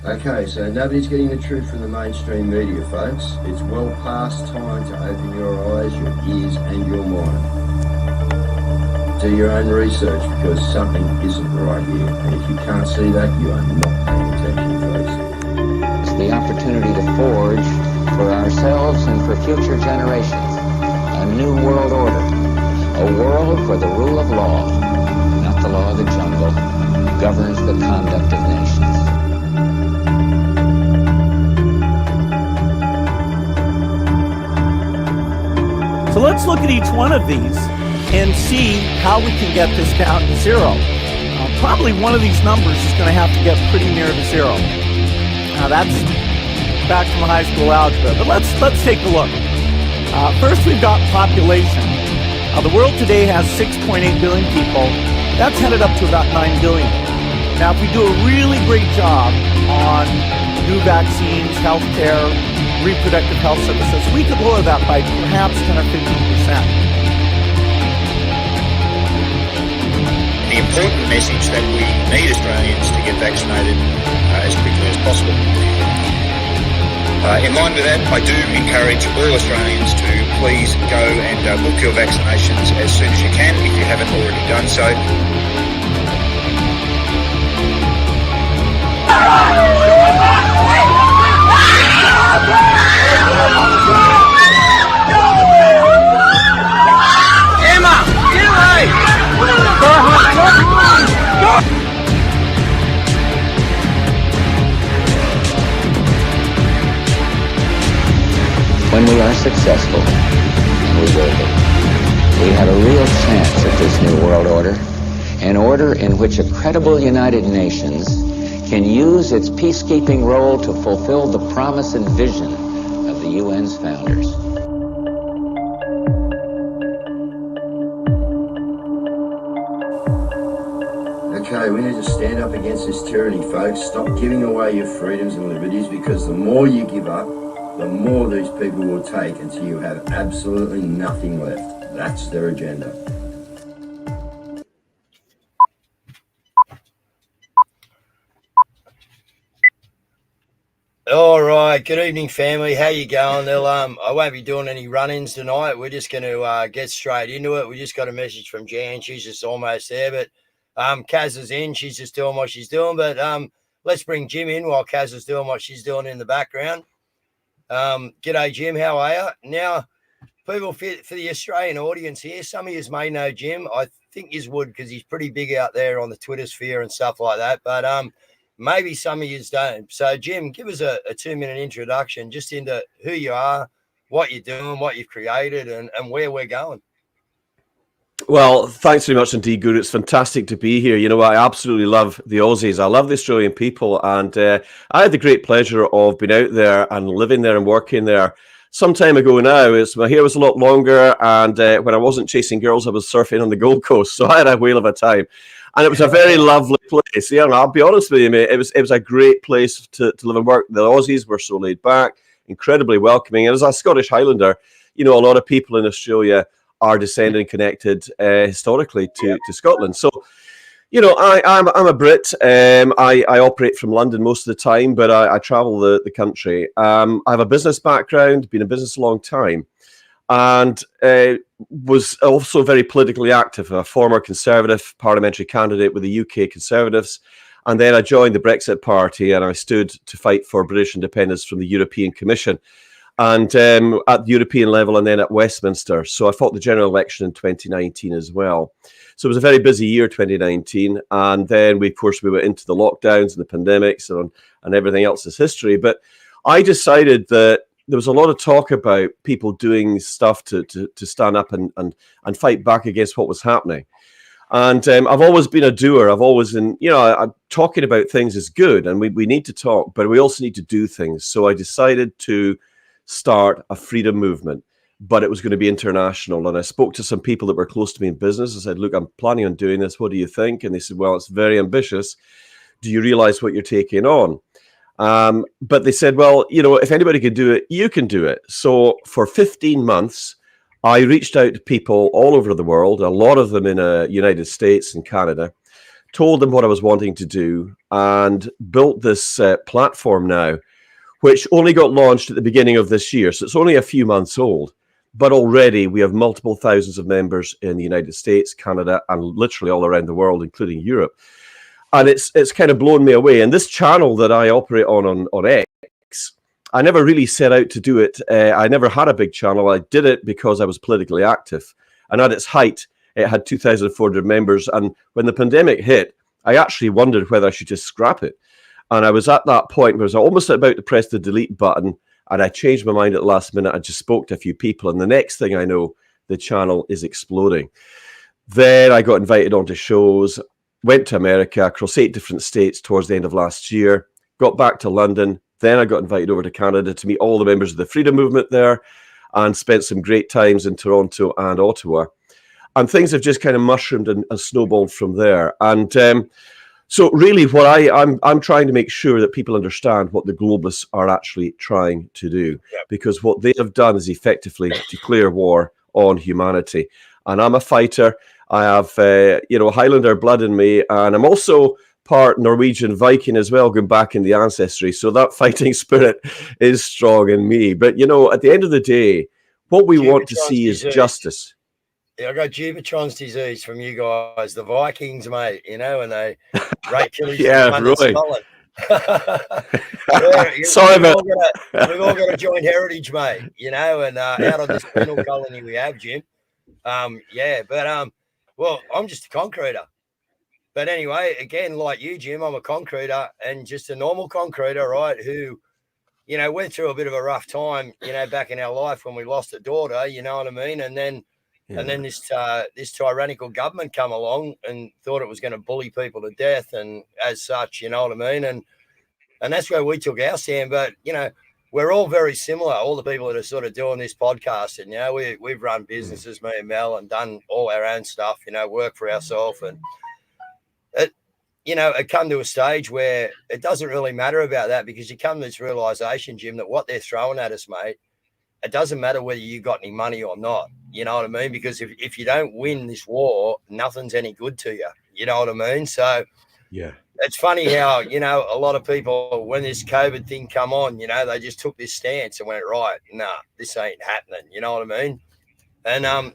Okay, so nobody's getting the truth from the mainstream media, folks. It's well past time to open your eyes, your ears, and your mind. Do your own research because something isn't right here. And if you can't see that, you are not paying attention, folks. It's the opportunity to forge for ourselves and for future generations a new world order. A world where the rule of law, not the law of the jungle, governs the conduct of nations. So let's look at each one of these and see how we can get this down to zero. Probably one of these numbers is going to have to get pretty near to zero. Now that's back from high school algebra, but let's take a look. First, we've got population. The world today has 6.8 billion people. That's headed up to about 9 billion. Now, if we do a really great job on new vaccines, healthcare, reproductive health services, we could lower that by perhaps 10 or 15%. The important message that we need Australians to get vaccinated as quickly as possible. In line with that, I do encourage all Australians to please go and book your vaccinations as soon as you can if you haven't already done so. Emma, get away! When we are successful, and we will be, we have a real chance at this new world order, an order in which a credible United Nations can use its peacekeeping role to fulfill the promise and vision of the UN's founders. Okay, we need to stand up against this tyranny, folks. Stop giving away your freedoms and liberties, because the more you give up, the more these people will take until you have absolutely nothing left. That's their agenda. All right, good evening, family. How you going? I won't be doing any run-ins tonight. We're just going to get straight into it. We just got a message from Jan. She's just almost there, but Cazz is in. She's just doing what she's doing. But let's bring Jim in while Cazz is doing what she's doing in the background. G'day, Jim. How are you? Now, people, for the Australian audience here, some of you may know Jim. I think you would, because he's pretty big out there on the Twitter sphere and stuff like that. But maybe some of you don't. So, Jim, give us a 2-minute introduction just into who you are, what you're doing, what you've created, and where we're going. Well, thanks very much indeed, Guru. It's fantastic to be here. You know, I absolutely love the Aussies. I love the Australian people. And I had the great pleasure of being out there and living there and working there some time ago now. My hair was a lot longer. And when I wasn't chasing girls, I was surfing on the Gold Coast. So I had a whale of a time. And it was a very lovely place. Yeah, I'll be honest with you, mate. It was a great place to live and work. The Aussies were so laid back, incredibly welcoming. And as a Scottish Highlander, you know, a lot of people in Australia are descending connected historically to Scotland. So, you know, I'm a Brit. I operate from London most of the time, but I travel the country. I have a business background, been in business a long time, and was also very politically active, a former Conservative parliamentary candidate with the UK Conservatives. And then I joined the Brexit Party, and I stood to fight for British independence from the European Commission. And at the European level, and then at Westminster. So I fought the general election in 2019 as well. So it was a very busy year, 2019. And then, we went into the lockdowns and the pandemics and everything else is history. But I decided that there was a lot of talk about people doing stuff to stand up and fight back against what was happening. And I've always been a doer. I've always been, I'm talking about things is good, and we need to talk, but we also need to do things. So I decided to start a freedom movement, but it was going to be international. And I spoke to some people that were close to me in business. I said, look, I'm planning on doing this. What do you think? And they said, well, it's very ambitious. Do you realize what you're taking on? But they said, well, if anybody can do it, you can do it. So for 15 months, I reached out to people all over the world, a lot of them in the United States and Canada, told them what I was wanting to do, and built this platform now, which only got launched at the beginning of this year. So it's only a few months old, but already we have multiple thousands of members in the United States, Canada, and literally all around the world, including Europe. And it's kind of blown me away. And this channel that I operate on X, I never really set out to do it. I never had a big channel. I did it because I was politically active. And at its height, it had 2,400 members. And when the pandemic hit, I actually wondered whether I should just scrap it. And I was at that point where I was almost about to press the delete button. And I changed my mind at the last minute. I just spoke to a few people. And the next thing I know, the channel is exploding. Then I got invited onto shows, went to America across 8 different states towards the end of last year, got back to London. Then I got invited over to Canada to meet all the members of the freedom movement there, and spent some great times in Toronto and Ottawa. And things have just kind of mushroomed and snowballed from there. And so really what I'm trying to make sure that people understand what the globalists are actually trying to do, because what they have done is effectively declare war on humanity. And I'm a fighter. I have, Highlander blood in me, and I'm also part Norwegian Viking as well, going back in the ancestry. So that fighting spirit is strong in me. But, at the end of the day, what we want to see is justice. Yeah, I got Jubatron's disease from you guys, the Vikings, mate, and they rape killers. Yeah, right. Sorry about that. We've all got a joint heritage, mate, and out of this penal colony we have, Jim. Well, I'm just a concreter. But anyway, again, like you, Jim, I'm a concreter, and just a normal concreter, right, who, went through a bit of a rough time, back in our life when we lost a daughter, you know what I mean? And then this tyrannical government come along and thought it was going to bully people to death, and as such, you know what I mean? And that's where we took our stand. But, we're all very similar, all the people that are sort of doing this podcast. And, we've run businesses, me and Mel, and done all our own stuff, work for ourselves. And, it come to a stage where it doesn't really matter about that, because you come to this realization, Jim, that what they're throwing at us, mate, it doesn't matter whether you got any money or not. You know what I mean? Because if you don't win this war, nothing's any good to you. You know what I mean? So, yeah. It's funny how, a lot of people, when this COVID thing come on, they just took this stance and went, right, nah, this ain't happening. You know what I mean? And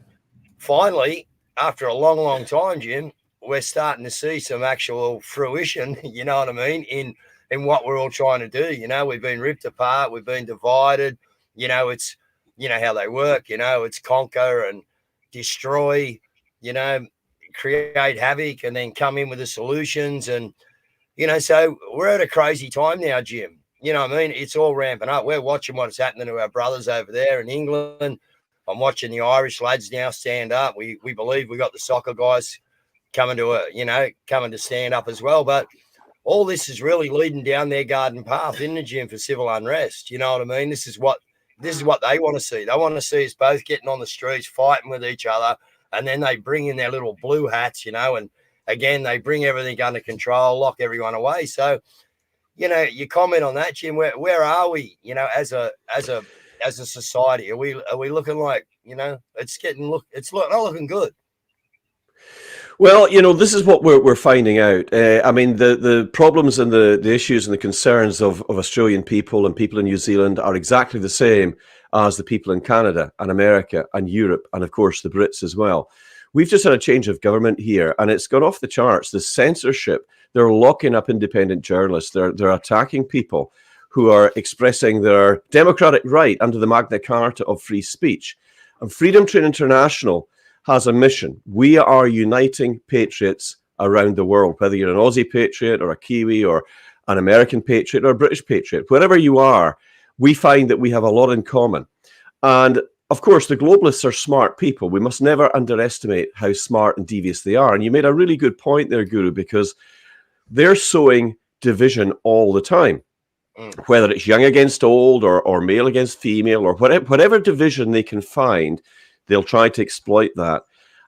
finally, after a long, long time, Jim, we're starting to see some actual fruition, you know what I mean, in what we're all trying to do. We've been ripped apart. We've been divided. It's, how they work, it's conquer and destroy, create havoc, and then come in with the solutions. And, so we're at a crazy time now, Jim. You know what I mean? It's all ramping up. We're watching what's happening to our brothers over there in England. I'm watching the Irish lads now stand up. We believe we got the soccer guys coming to stand up as well. But all this is really leading down their garden path in the gym for civil unrest. You know what I mean? This is what they want to see. They want to see us both getting on the streets, fighting with each other. And then they bring in their little blue hats, and again, they bring everything under control, lock everyone away. So, you comment on that, Jim. Where are we? As a society, are we looking like? It's not looking good. Well, this is what we're finding out. The problems and the issues and the concerns of Australian people and people in New Zealand are exactly the same as the people in Canada and America and Europe, and of course the Brits as well. We've just had a change of government here, and it's gone off the charts. The censorship, they're locking up independent journalists. They're attacking people who are expressing their democratic right under the Magna Carta of free speech. And Freedom Train International has a mission. We are uniting patriots around the world, whether you're an Aussie patriot or a Kiwi or an American patriot or a British patriot, wherever you are, we find that we have a lot in common. And of course, the globalists are smart people. We must never underestimate how smart and devious they are. And you made a really good point there, Guru, because they're sowing division all the time, whether it's young against old or male against female or whatever division they can find. They'll try to exploit that,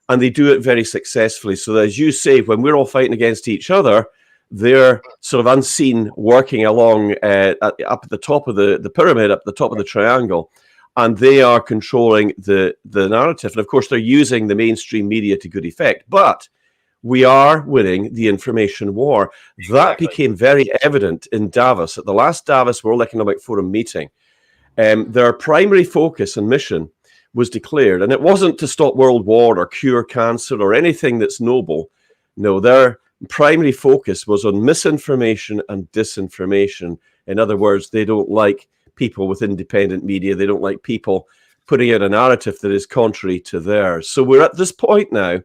and they do it very successfully. So as you say, when we're all fighting against each other, they're sort of unseen working along up at the top of the pyramid, up the top of the triangle, and they are controlling the narrative. And of course, they're using the mainstream media to good effect. But We are winning the information war. That Exactly. became very evident in Davos, at the last Davos World Economic Forum meeting. Their primary focus and mission was declared, and it wasn't to stop world war or cure cancer or anything that's noble. No, their primary focus was on misinformation and disinformation. In other words, they don't like people with independent media. They don't like people putting out a narrative that is contrary to theirs. So we're at this point now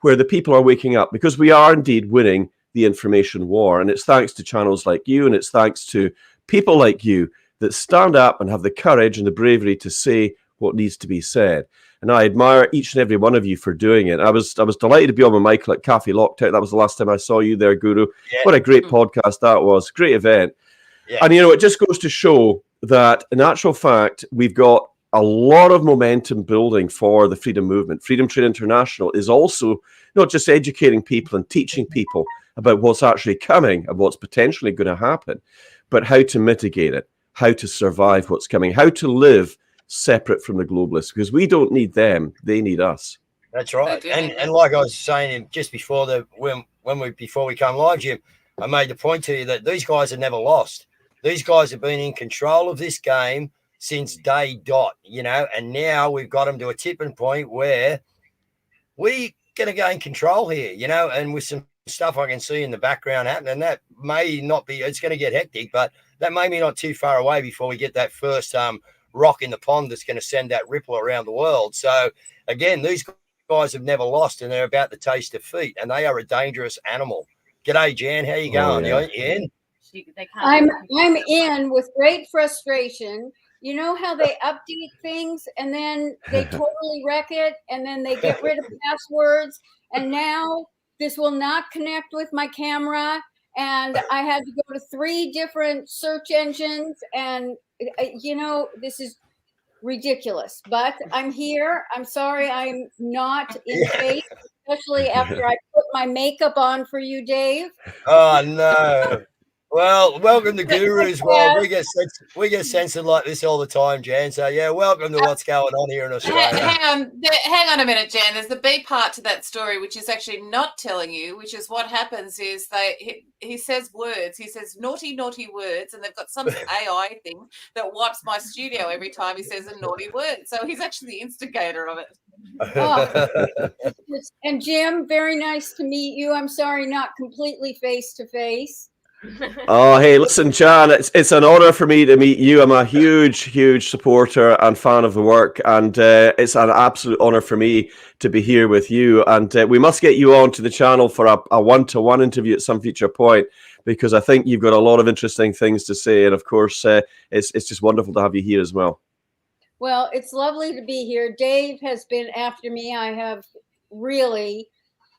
where the people are waking up, because we are indeed winning the information war. And it's thanks to channels like you, and it's thanks to people like you that stand up and have the courage and the bravery to say what needs to be said. And I admire each and every one of you for doing it. I was delighted to be on my mic at Cafe Lockdown. That was the last time I saw you there, Guru. Yeah. What a great podcast that was. Great event. Yeah. And, you know, it just goes to show that, in actual fact, we've got a lot of momentum building for the freedom movement. Freedom Trade International is also not just educating people and teaching people about what's actually coming and what's potentially going to happen, but how to mitigate it, how to survive what's coming, how to live separate from the globalists, because we don't need them, they need us. That's right. And like I was saying just before before we come live, Jim, I made the point to you that these guys have never lost. These guys have been in control of this game since day dot, you know, and now we've got them to a tipping point where we're going to gain control here, you know, and with some stuff I can see in the background happening, that may not be, it's going to get hectic, but that may be not too far away before we get that first rock in the pond that's going to send that ripple around the world. So again, these guys have never lost, and they're about to taste defeat, and they are a dangerous animal. G'day, Jan. How you going? Yeah. You in? I'm in with great frustration. You know how they update things and then they totally wreck it, and then they get rid of passwords, and now this will not connect with my camera, and I had to go to 3 different search engines, and you know, this is ridiculous. But I'm here. I'm sorry I'm not in face, especially after I put my makeup on for you, Dave. Oh no. Well, welcome to Guru's World. We get censored like this all the time, Jan. So yeah, welcome to what's going on here in Australia. Hang on a minute, Jan. There's the B part to that story, which is actually not telling you, which is what happens is he says words. He says naughty words, and they've got some AI thing that wipes my studio every time he says a naughty word. So he's actually the instigator of it. Oh. And Jim, very nice to meet you. I'm sorry, not completely face to face. Oh, hey, listen, Jan, it's an honor for me to meet you. I'm a huge supporter and fan of the work, and it's an absolute honor for me to be here with you. And we must get you on to the channel for a one-to-one interview at some future point, because I think you've got a lot of interesting things to say. And of course, it's just wonderful to have you here as well. Well, it's lovely to be here. Dave has been after me. I have really,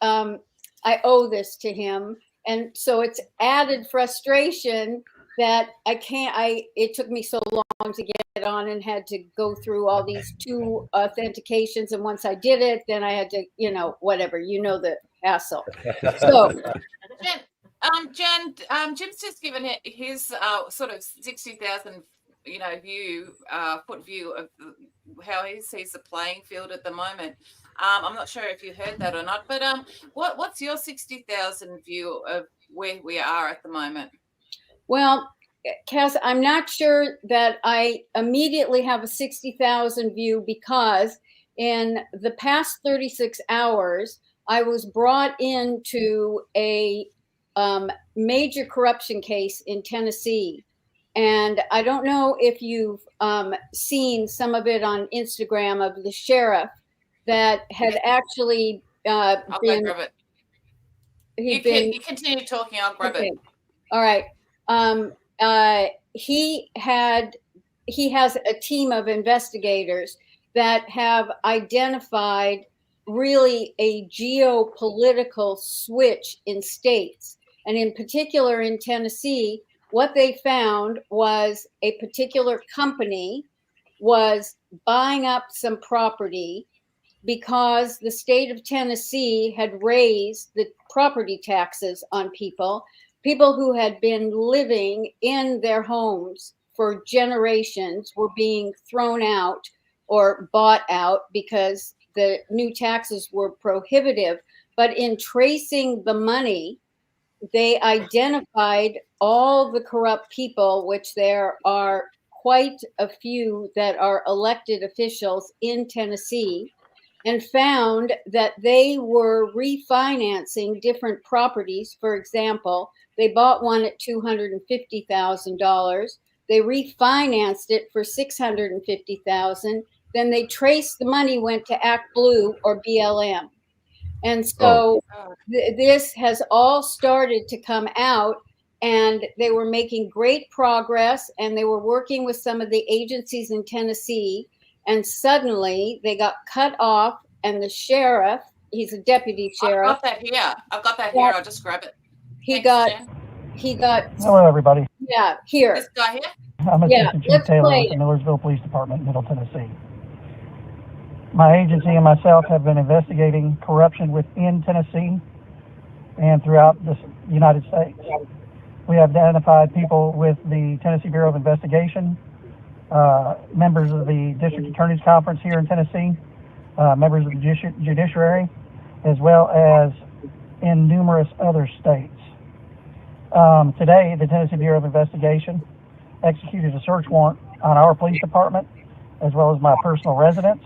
I owe this to him. And so it's added frustration that it took me so long to get on and had to go through all these 2 authentications. And once I did it, then I had to, whatever, the hassle. So Jen, Jim's just given his sort of 60,000, foot view of how he sees the playing field at the moment. I'm not sure if you heard that or not, but what's your 60,000 view of where we are at the moment? Well, Cazz, I'm not sure that I immediately have a 60,000 view, because in the past 36 hours, I was brought into a major corruption case in Tennessee. And I don't know if you've seen some of it on Instagram of the sheriff that had actually I'll go grab it. You continue talking, I'll grab it. All right. He has a team of investigators that have identified really a geopolitical switch in states. And in particular in Tennessee, what they found was a particular company was buying up some property because the state of Tennessee had raised the property taxes on people who had been living in their homes for generations were being thrown out or bought out because the new taxes were prohibitive. But in tracing the money, they identified all the corrupt people, which there are quite a few that are elected officials in Tennessee, and found that they were refinancing different properties. For example, they bought one at $250,000. They refinanced it for $650,000. Then they traced the money went to Act Blue or BLM. And so this has all started to come out, and they were making great progress, and they were working with some of the agencies in Tennessee, and suddenly they got cut off, and the sheriff, he's a deputy sheriff. I've got that here. I'll just grab it. He got. Hello, everybody. Yeah, here. This guy here? I'm Assistant Chief Taylor with the Millersville Police Department, Middle Tennessee. My agency and myself have been investigating corruption within Tennessee and throughout the United States. We have identified people with the Tennessee Bureau of Investigation, members of the District Attorney's Conference here in Tennessee, members of the Judiciary, as well as in numerous other states. Today, the Tennessee Bureau of Investigation executed a search warrant on our police department, as well as my personal residence,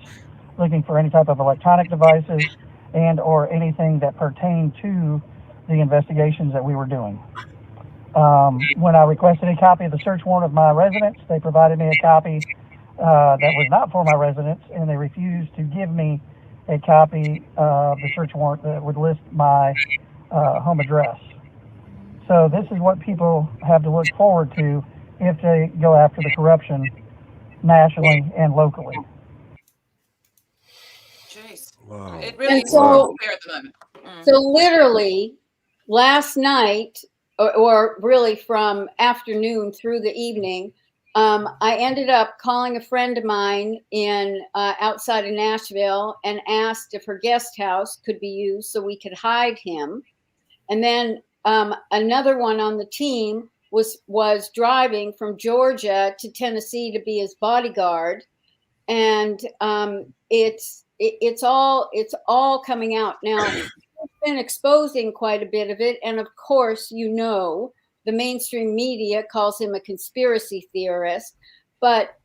looking for any type of electronic devices and or anything that pertained to the investigations that we were doing. When I requested a copy of the search warrant of my residence, they provided me a copy that was not for my residence, and they refused to give me a copy of the search warrant that would list my home address. So this is what people have to look forward to if they go after the corruption nationally and locally. Jeez. Wow. It really is so, clear at the moment. So literally last night, or really from afternoon through the evening, I ended up calling a friend of mine in outside of Nashville and asked if her guest house could be used so we could hide him. And then another one on the team was driving from Georgia to Tennessee to be his bodyguard, and it's all coming out now. We've been exposing quite a bit of it, and of course, the mainstream media calls him a conspiracy theorist. But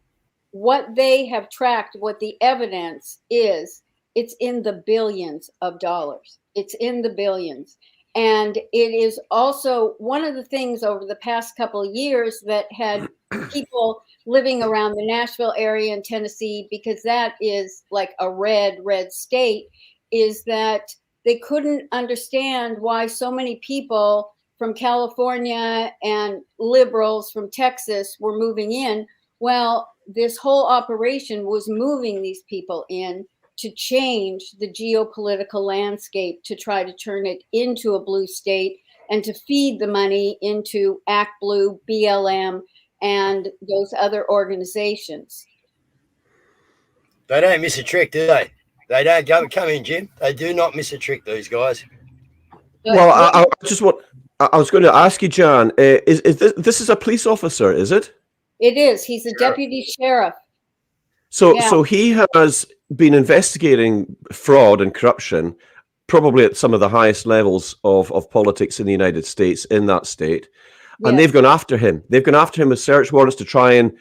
what they have tracked, what the evidence is, it's in the billions of dollars. It's in the billions. And it is also one of the things over the past couple of years that had people living around the Nashville area in Tennessee, because that is like a red state, is that they couldn't understand why so many people from California and liberals from Texas were moving in. Well, this whole operation was moving these people in to change the geopolitical landscape, to try to turn it into a blue state and to feed the money into Act Blue, BLM, and those other organizations. They don't miss a trick, do they? They don't come in, Jim. They do not miss a trick, these guys. Well, I was going to ask you, Jan, is this is a police officer, is it? It is. He's a deputy sheriff. So he has been investigating fraud and corruption, probably at some of the highest levels of politics in the United States, in that state. And they've gone after him. They've gone after him with search warrants to try and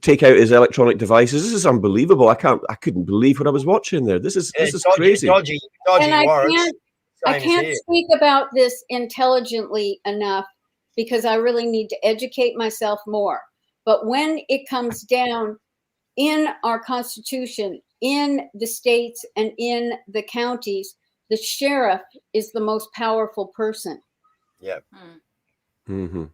take out his electronic devices. This is unbelievable. I couldn't believe what I was watching there. This is crazy. Dodgy and warrants. I can't speak about this intelligently enough because I really need to educate myself more. But when it comes down in our Constitution, in the states and in the counties, the sheriff is the most powerful person. Yeah. Mm-hmm.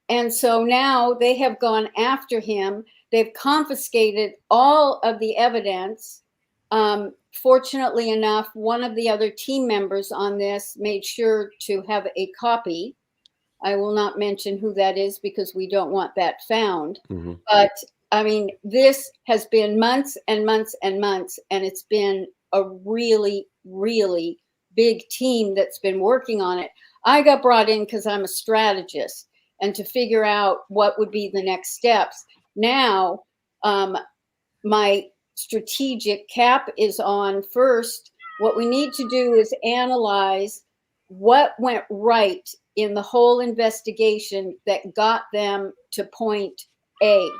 And so now they have gone after him. They've confiscated all of the evidence. Fortunately enough, one of the other team members on this made sure to have a copy. I will not mention who that is because we don't want that found. Mm-hmm. But I mean, this has been months and months and months, and it's been a really, really big team that's been working on it. I got brought in because I'm a strategist and to figure out what would be the next steps. Now, my strategic cap is on first What we need to do is analyze what went right in the whole investigation that got them to point A.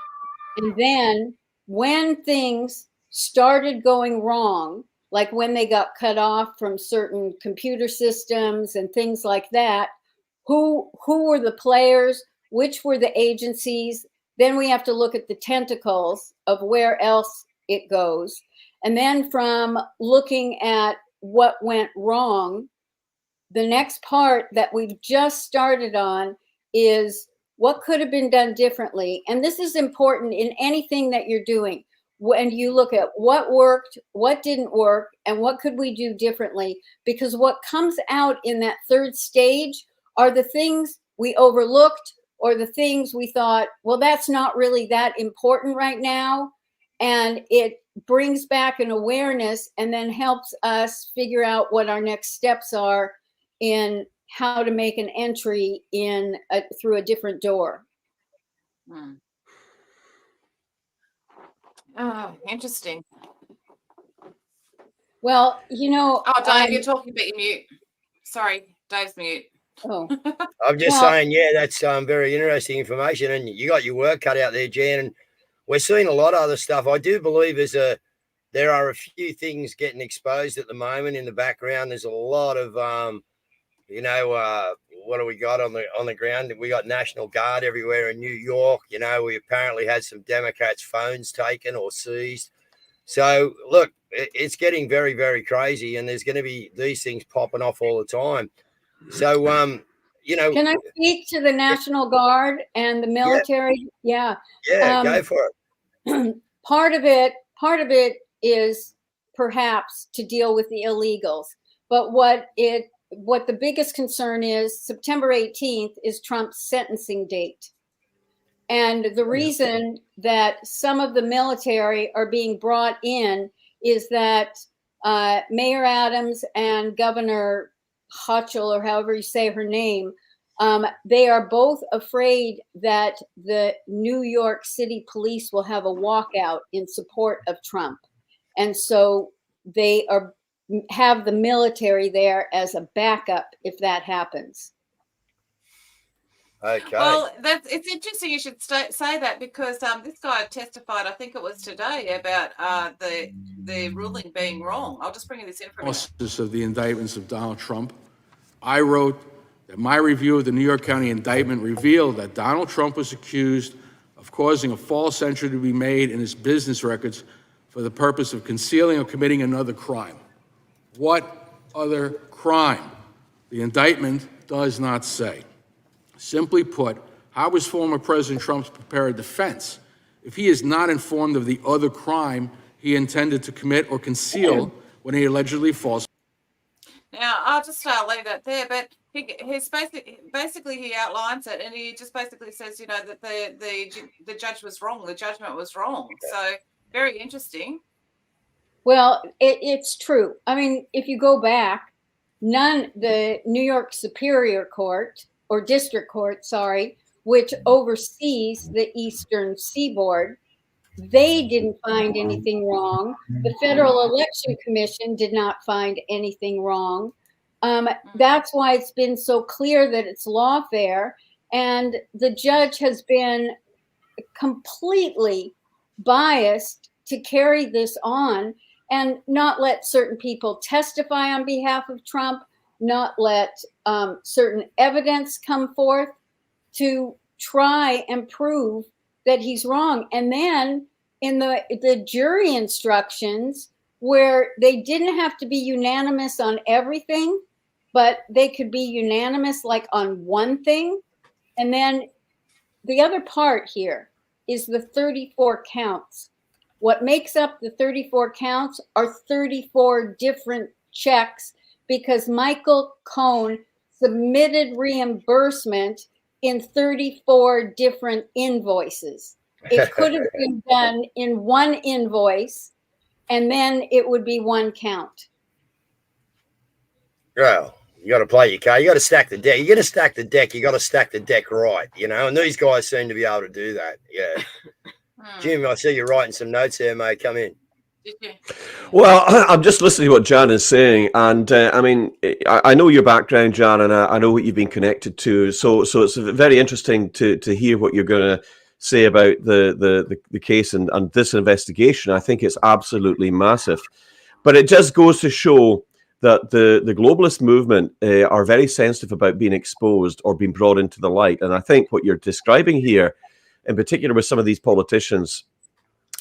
And then when things started going wrong, like when they got cut off from certain computer systems and things like that, who were the players, which were the agencies? Then we have to look at the tentacles of where else it goes. And then from looking at what went wrong, the next part that we've just started on is what could have been done differently. And this is important in anything that you're doing. When you look at what worked, what didn't work, and what could we do differently, because what comes out in that third stage are the things we overlooked or the things we thought, well, that's not really that important right now. And it brings back an awareness and then helps us figure out what our next steps are in how to make an entry in through a different door. Oh, interesting. Well, you know. Oh, Dave, you're talking, but you're mute. Sorry, Dave's mute. Oh. I'm just saying, yeah, that's very interesting information, and you got your work cut out there, Jan. And we're seeing a lot of other stuff. I do believe there are a few things getting exposed at the moment in the background. There's a lot of what do we got on the ground? We got National Guard everywhere in New York. You know, we apparently had some Democrats' phones taken or seized. So look, it's getting very, very crazy, and there's going to be these things popping off all the time. So, can I speak to the National Guard and the military? Yeah. Go for it. Part of it is perhaps to deal with the illegals, but what the biggest concern is, September 18th is Trump's sentencing date. And the reason that some of the military are being brought in is that Mayor Adams and Governor Hochul, or however you say her name, they are both afraid that the New York City police will have a walkout in support of Trump. And so they have the military there as a backup if that happens. Okay. Well, it's interesting you should say that, because this guy testified, I think it was today, about the ruling being wrong. I'll just bring you this information. Of the indictments of Donald Trump, I wrote that my review of the New York County indictment revealed that Donald Trump was accused of causing a false entry to be made in his business records for the purpose of concealing or committing another crime. What other crime? The indictment does not say. Simply put, how is former President Trump to prepare a defense if he is not informed of the other crime he intended to commit or conceal when he allegedly falsified? Now, I'll just leave that there, but he's basically he outlines it, and he just basically says, that the judge was wrong, the judgment was wrong. So very interesting. Well, it's true. I mean, if you go back, the New York Superior Court, or District Court, which oversees the Eastern Seaboard, they didn't find anything wrong. The Federal Election Commission did not find anything wrong. That's why it's been so clear that it's lawfare. And the judge has been completely biased to carry this on and not let certain people testify on behalf of Trump, not let certain evidence come forth to try and prove that he's wrong. And then in the jury instructions, where they didn't have to be unanimous on everything, but they could be unanimous like on one thing. And then the other part here is the 34 counts. What makes up the 34 counts are 34 different checks, because Michael Cohen submitted reimbursement in 34 different invoices. It could have been done in one invoice, and then it would be one count. Well, you got to play your card. You got to stack the deck. You're going to stack the deck. You got to stack the deck right, and these guys seem to be able to do that. Yeah. Jim, I see you're writing some notes there, mate. Come in. Did you? Well, I'm just listening to what Jan is saying, and I mean, I know your background, Jan, and I know what you've been connected to. So it's very interesting to hear what you're going to say about the case and this investigation. I think it's absolutely massive, but it just goes to show that the globalist movement are very sensitive about being exposed or being brought into the light. And I think what you're describing here, in particular with some of these politicians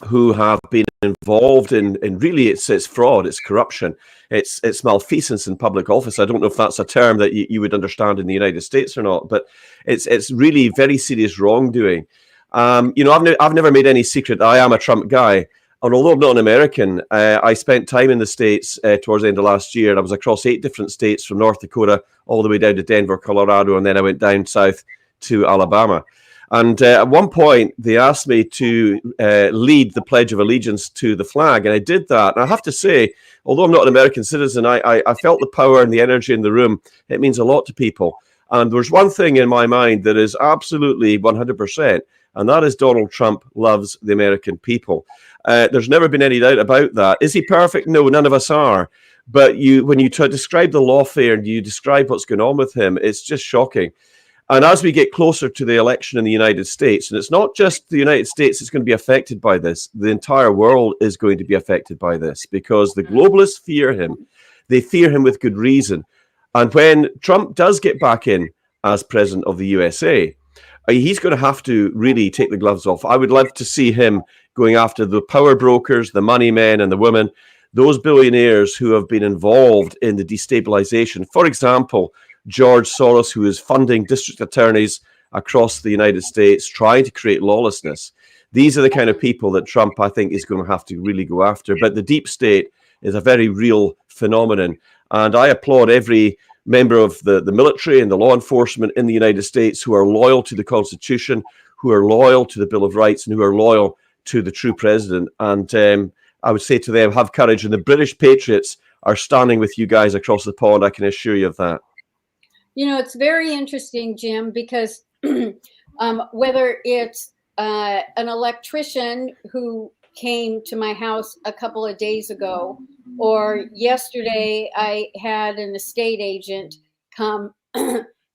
who have been involved in really it's fraud, it's corruption, it's malfeasance in public office. I don't know if that's a term that you would understand in the United States or not, but it's really very serious wrongdoing. You know, I've never made any secret that I am a Trump guy. And although I'm not an American, I spent time in the States towards the end of last year, and I was across 8 different states from North Dakota all the way down to Denver, Colorado, and then I went down south to Alabama. And at one point, they asked me to lead the Pledge of Allegiance to the flag, and I did that. And I have to say, although I'm not an American citizen, I felt the power and the energy in the room. It means a lot to people. And there's one thing in my mind that is absolutely 100%, and that is Donald Trump loves the American people. There's never been any doubt about that. Is he perfect? No, none of us are. But when you try to describe the lawfare and you describe what's going on with him, it's just shocking. And as we get closer to the election in the United States, and it's not just the United States that's going to be affected by this, the entire world is going to be affected by this because the globalists fear him. They fear him with good reason. And when Trump does get back in as president of the USA, he's going to have to really take the gloves off. I would love to see him going after the power brokers, the money men and the women, those billionaires who have been involved in the destabilization. For example, George Soros, who is funding district attorneys across the United States, trying to create lawlessness. These are the kind of people that Trump, I think, is going to have to really go after. But the deep state is a very real phenomenon. And I applaud every member of the military and the law enforcement in the United States who are loyal to the Constitution, who are loyal to the Bill of Rights, and who are loyal to the true president. And I would say to them, have courage. And the British patriots are standing with you guys across the pond. I can assure you of that. You know, it's very interesting, Jim, because whether it's an electrician who came to my house a couple of days ago, or yesterday I had an estate agent come,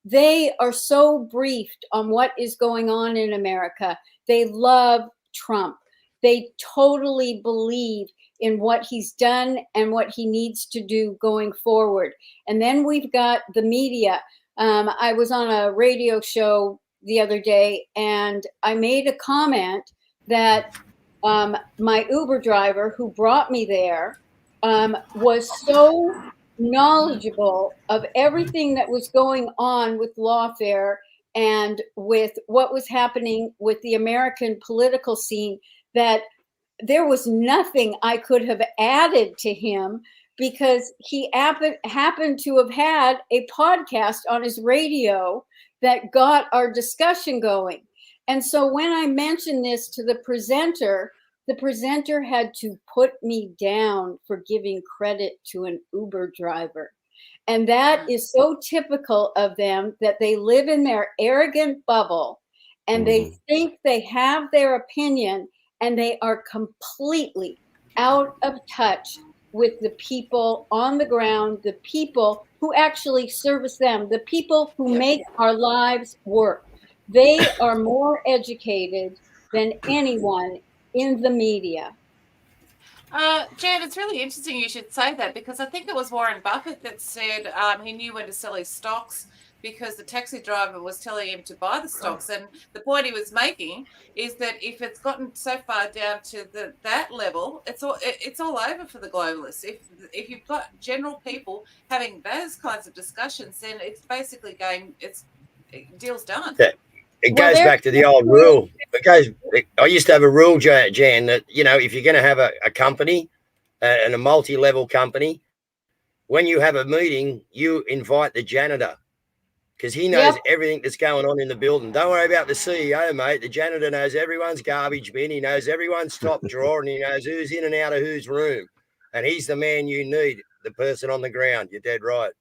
they are so briefed on what is going on in America. They love Trump. They totally believe in what he's done and what he needs to do going forward. And then we've got the media. I was on a radio show the other day, and I made a comment that my Uber driver who brought me there was so knowledgeable of everything that was going on with lawfare and with what was happening with the American political scene that there was nothing I could have added to him because he happened to have had a podcast on his radio that got our discussion going. And so when I mentioned this to the presenter had to put me down for giving credit to an Uber driver. And that is so typical of them, that they live in their arrogant bubble and they think they have their opinion, and they are completely out of touch with the people on the ground, the people who actually service them, the people who make our lives work. They are more educated than anyone in the media. Jan, it's really interesting you should say that, because I think it was Warren Buffett that said he knew when to sell his stocks because the taxi driver was telling him to buy the stocks. And the point he was making is that if it's gotten so far down to that level, it's all over for the globalists. If you've got general people having those kinds of discussions, then it's basically deal's done. Yeah. It goes back to the old rule. I used to have a rule, Jan, that, if you're going to have a company and a multi-level company, when you have a meeting, you invite the janitor because he knows everything that's going on in the building. Don't worry about the CEO, mate. The janitor knows everyone's garbage bin. He knows everyone's top drawer, and he knows who's in and out of whose room. And he's the man you need, the person on the ground. You're dead right.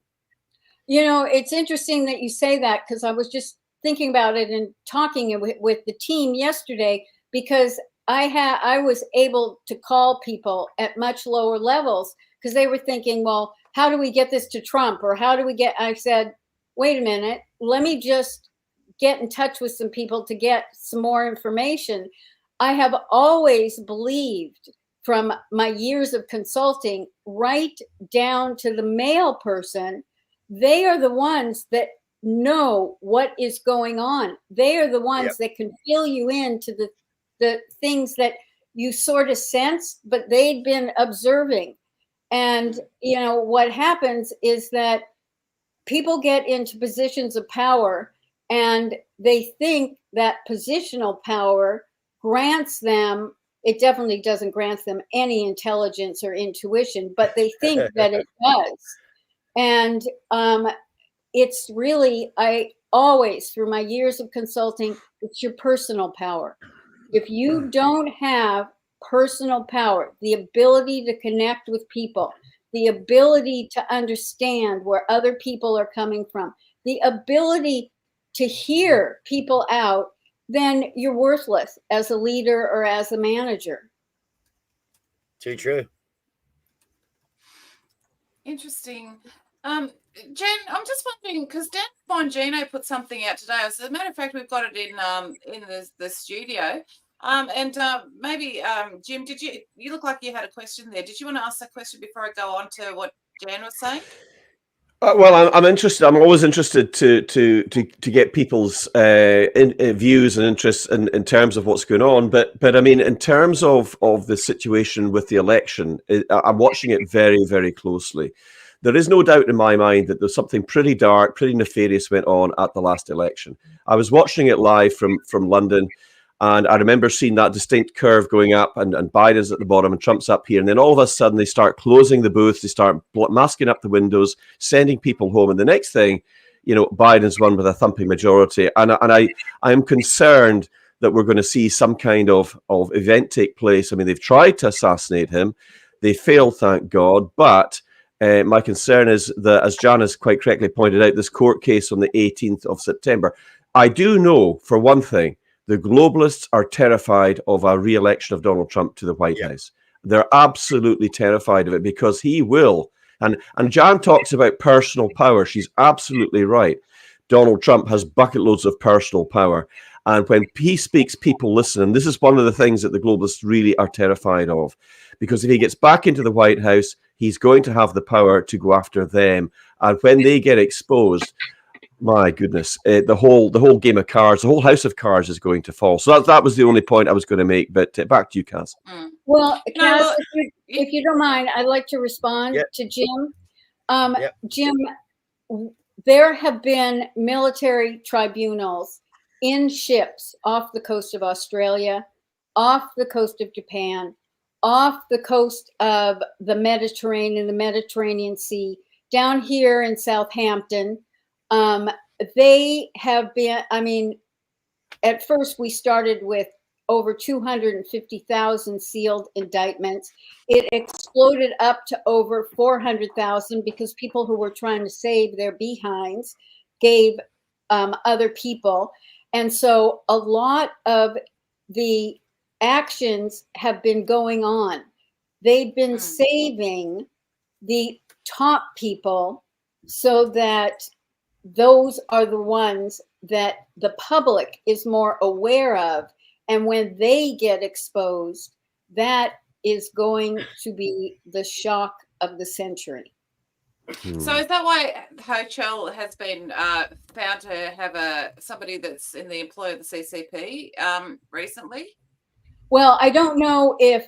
It's interesting that you say that, because I was just thinking about it and talking with the team yesterday, because I was able to call people at much lower levels because they were thinking, well, how do we get this to Trump, or how do we get? I said, wait a minute, let me just get in touch with some people to get some more information. I have always believed, from my years of consulting, right down to the mail person, they are the ones that know what is going on. They are the ones that can fill you into the things that you sort of sense, but they'd been observing. And, you know, what happens is that people get into positions of power and they think that positional power grants them, it definitely doesn't grant them any intelligence or intuition, but they think that it does. And it's really, I always, through my years of consulting, it's your personal power. If you don't have personal power, the ability to connect with people, the ability to understand where other people are coming from, the ability to hear people out, then you're worthless as a leader or as a manager. Too true. Interesting. Jen, I'm just wondering, because Dan Bongino put something out today. As a matter of fact, we've got it in the studio. Maybe Jim, did you look like you had a question there? Did you want to ask that question before I go on to what Jan was saying? Well, I'm interested. I'm always interested to get people's views and interests in terms of what's going on. But I mean, in terms of the situation with the election, I'm watching it very, very closely. There is no doubt in my mind that there's something pretty dark, pretty nefarious went on at the last election. I was watching it live from London. And I remember seeing that distinct curve going up, and Biden's at the bottom and Trump's up here. And then all of a sudden they start closing the booths, they start masking up the windows, sending people home. And the next thing, you know, Biden's won with a thumping majority. And I am concerned that we're going to see some kind of event take place. I mean, they've tried to assassinate him. They failed, thank God. But my concern is that, as Jan has quite correctly pointed out, this court case on the 18th of September. I do know, for one thing, the globalists are terrified of a re-election of Donald Trump to the White House. They're absolutely terrified of it because he will. And Jan talks about personal power. She's absolutely right. Donald Trump has bucket loads of personal power. And when he speaks, people listen. And this is one of the things that the globalists really are terrified of. Because if he gets back into the White House, he's going to have the power to go after them. And when they get exposed, my goodness, the whole game of cards, the whole house of cards is going to fall. So that was the only point I was going to make. But back to you, Cazz. Well, Cazz, if you don't mind, I'd like to respond to Jim. Jim, there have been military tribunals in ships off the coast of Australia, off the coast of Japan, off the coast of the Mediterranean Sea, down here in Southampton. They have been, I mean, at first we started with over 250,000 sealed indictments. It exploded up to over 400,000 because people who were trying to save their behinds gave other people. And so a lot of the actions have been going on. They've been saving the top people so that those are the ones that the public is more aware of. And when they get exposed, that is going to be the shock of the century. So is that why Hochul has been found to have somebody that's in the employ of the CCP recently? Well, I don't know if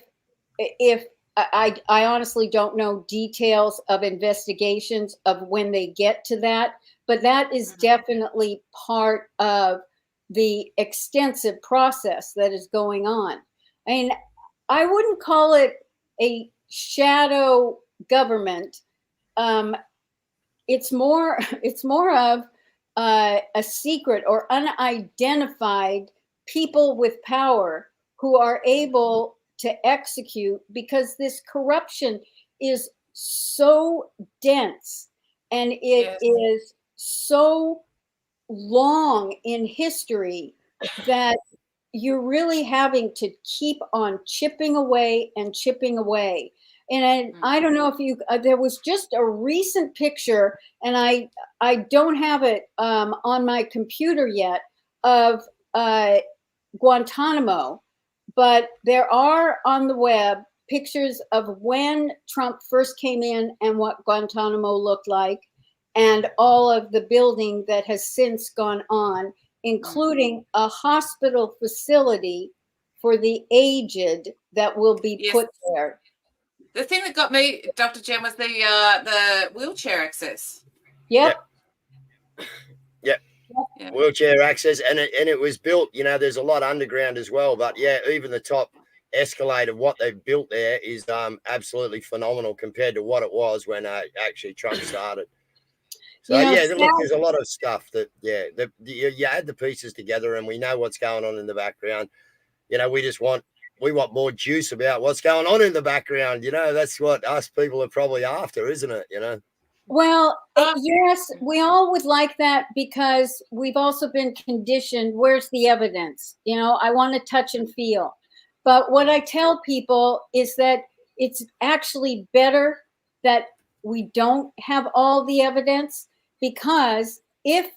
I honestly don't know details of investigations of when they get to that, but that is definitely part of the extensive process that is going on. I mean, I wouldn't call it a shadow government. It's more of a secret or unidentified people with power who are able to execute, because this corruption is so dense and it is so long in history that you're really having to keep on chipping away and chipping away. And I don't know if you, there was just a recent picture, and I don't have it on my computer yet, of Guantanamo, but there are on the web pictures of when Trump first came in and what Guantanamo looked like, and all of the building that has since gone on, including a hospital facility for the aged that will be put there. The thing that got me, Dr. Jen, was the wheelchair access. Yep. Yep. Yeah. Wheelchair access, and it was built, you know, there's a lot underground as well, but yeah, even the top escalator, what they've built there is absolutely phenomenal compared to what it was when actually Trump started. So look, there's a lot of stuff that you add the pieces together, and we know what's going on in the background. You know, we want more juice about what's going on in the background. You know, that's what us people are probably after, isn't it? You know. Well, yes, we all would like that, because we've also been conditioned. Where's the evidence? You know, I want to touch and feel. But what I tell people is that it's actually better that we don't have all the evidence, because if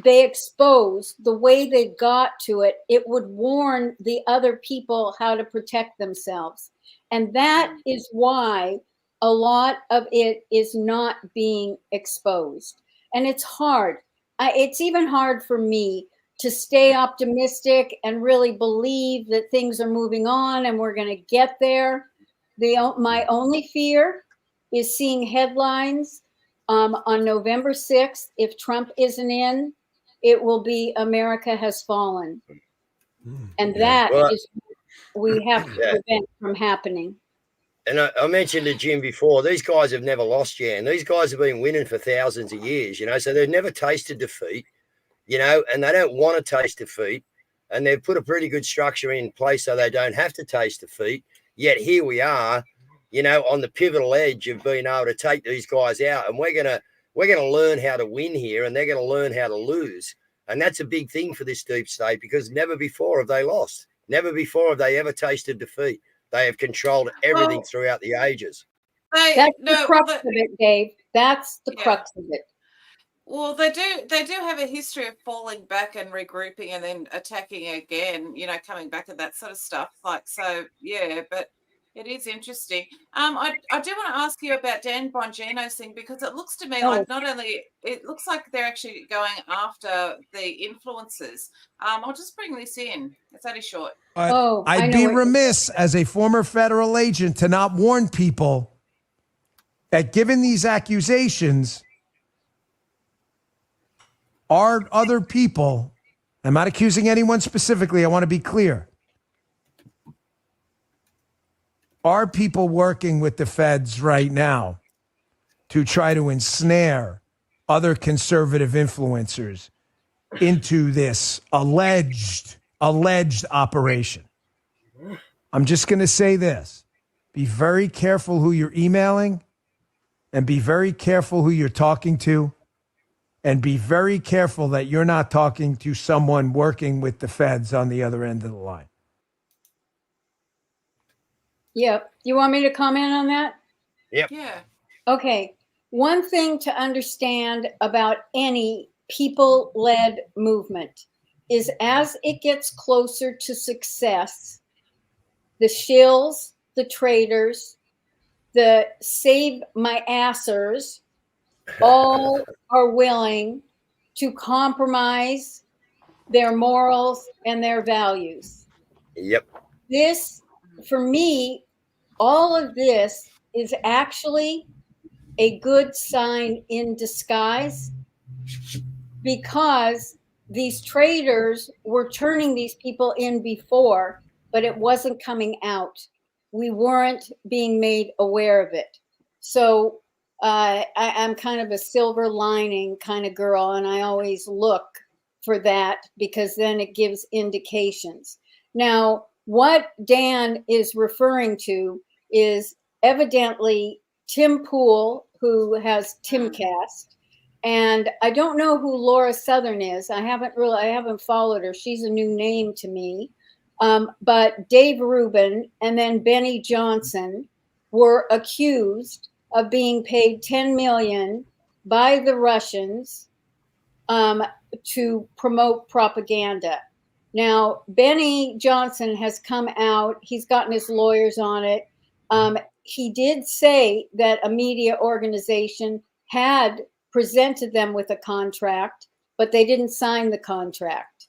they expose the way they got to it, it would warn the other people how to protect themselves. And that is why a lot of it is not being exposed. And it's hard. It's even hard for me to stay optimistic and really believe that things are moving on and we're going to get there. My only fear is seeing headlines on November 6th. If Trump isn't in, it will be America has fallen. And that is what we have to prevent from happening. And I mentioned to Jim before, these guys have never lost, Jan. These guys have been winning for thousands of years, you know, so they've never tasted defeat, you know, and they don't want to taste defeat. And they've put a pretty good structure in place so they don't have to taste defeat. Yet here we are, you know, on the pivotal edge of being able to take these guys out. And we're gonna learn how to win here, and they're going to learn how to lose. And that's a big thing for this deep state, because never before have they lost. Never before have they ever tasted defeat. They have controlled everything throughout the ages. That's the crux of it, Dave. That's the crux of it. Well, they do have a history of falling back and regrouping and then attacking again, you know, coming back to that sort of stuff. Like, so, yeah, but it is interesting. I do want to ask you about Dan Bongino's thing, because it looks to me like it looks like they're actually going after the influencers. I'll just bring this in. It's only short. I'd be remiss as a former federal agent to not warn people that given these accusations, are other people, I'm not accusing anyone specifically, I want to be clear, are people working with the feds right now to try to ensnare other conservative influencers into this alleged operation? I'm just going to say this. Be very careful who you're emailing, and be very careful who you're talking to, and be very careful that you're not talking to someone working with the feds on the other end of the line. Yep. You want me to comment on that? Yep. Yeah. Okay. One thing to understand about any people-led movement is, as it gets closer to success, the shills, the traitors, the save my assers, all are willing to compromise their morals and their values. Yep. This, for me, all of this is actually a good sign in disguise, because these traitors were turning these people in before, but it wasn't coming out. We weren't being made aware of it. So I'm kind of a silver lining kind of girl, and I always look for that, because then it gives indications. Now, what Dan is referring to is evidently Tim Pool, who has Timcast, and I don't know who Laura Southern is. I haven't followed her. She's a new name to me. But Dave Rubin and then Benny Johnson were accused of being paid $10 million by the Russians to promote propaganda. Now, Benny Johnson has come out. He's gotten his lawyers on it. He did say that a media organization had presented them with a contract, but they didn't sign the contract.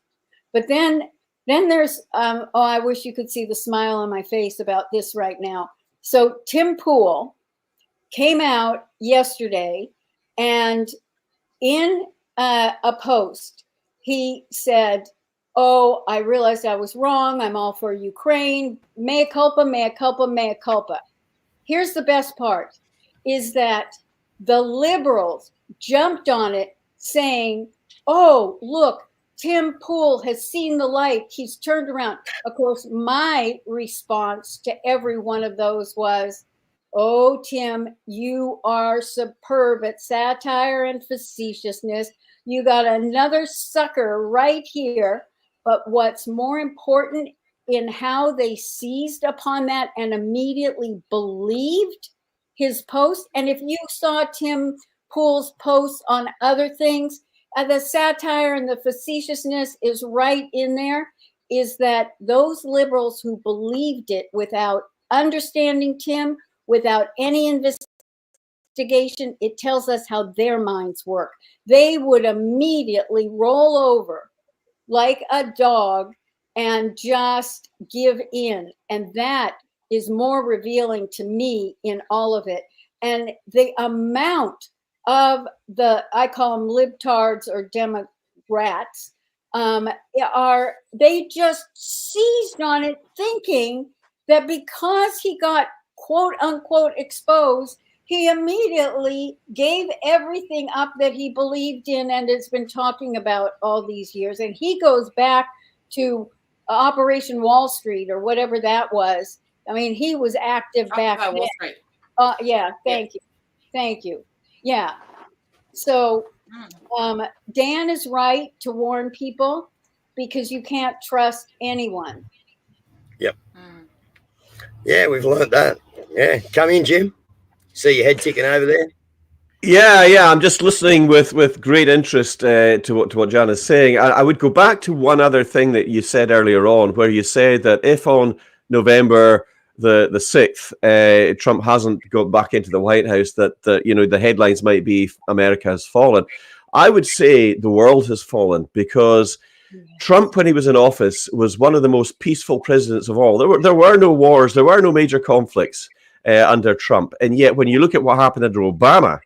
But then there's, I wish you could see the smile on my face about this right now. So Tim Pool came out yesterday, and in a post, he said, "Oh, I realized I was wrong. I'm all for Ukraine. Mea culpa, mea culpa, mea culpa." Here's the best part, is that the liberals jumped on it saying, "Oh, look, Tim Pool has seen the light. He's turned around." Of course, my response to every one of those was, "Oh, Tim, you are superb at satire and facetiousness. You got another sucker right here." But what's more important in how they seized upon that and immediately believed his post. And if you saw Tim Pool's posts on other things, the satire and the facetiousness is right in there, is that those liberals who believed it without understanding Tim, without any investigation, it tells us how their minds work. They would immediately roll over like a dog and just give in. And that is more revealing to me in all of it. And the amount of I call them libtards or Democrats, they just seized on it, thinking that because he got quote unquote exposed, he immediately gave everything up that he believed in and has been talking about all these years. And he goes back to Operation Wall Street or whatever that was. I mean, he was active back then. Wall Street. Yeah, thank you. Yeah. So Dan is right to warn people, because you can't trust anyone. Yep. Yeah, we've learned that. Yeah, come in, Jim. See your head ticking over there. Yeah. I'm just listening with great interest to what Jan is saying. I would go back to one other thing that you said earlier on, where you said that if on November the 6th, Trump hasn't got back into the White House, that the headlines might be America has fallen. I would say the world has fallen, because Trump, when he was in office, was one of the most peaceful presidents of all. There were no wars, there were no major conflicts under Trump. And yet, when you look at what happened under Obama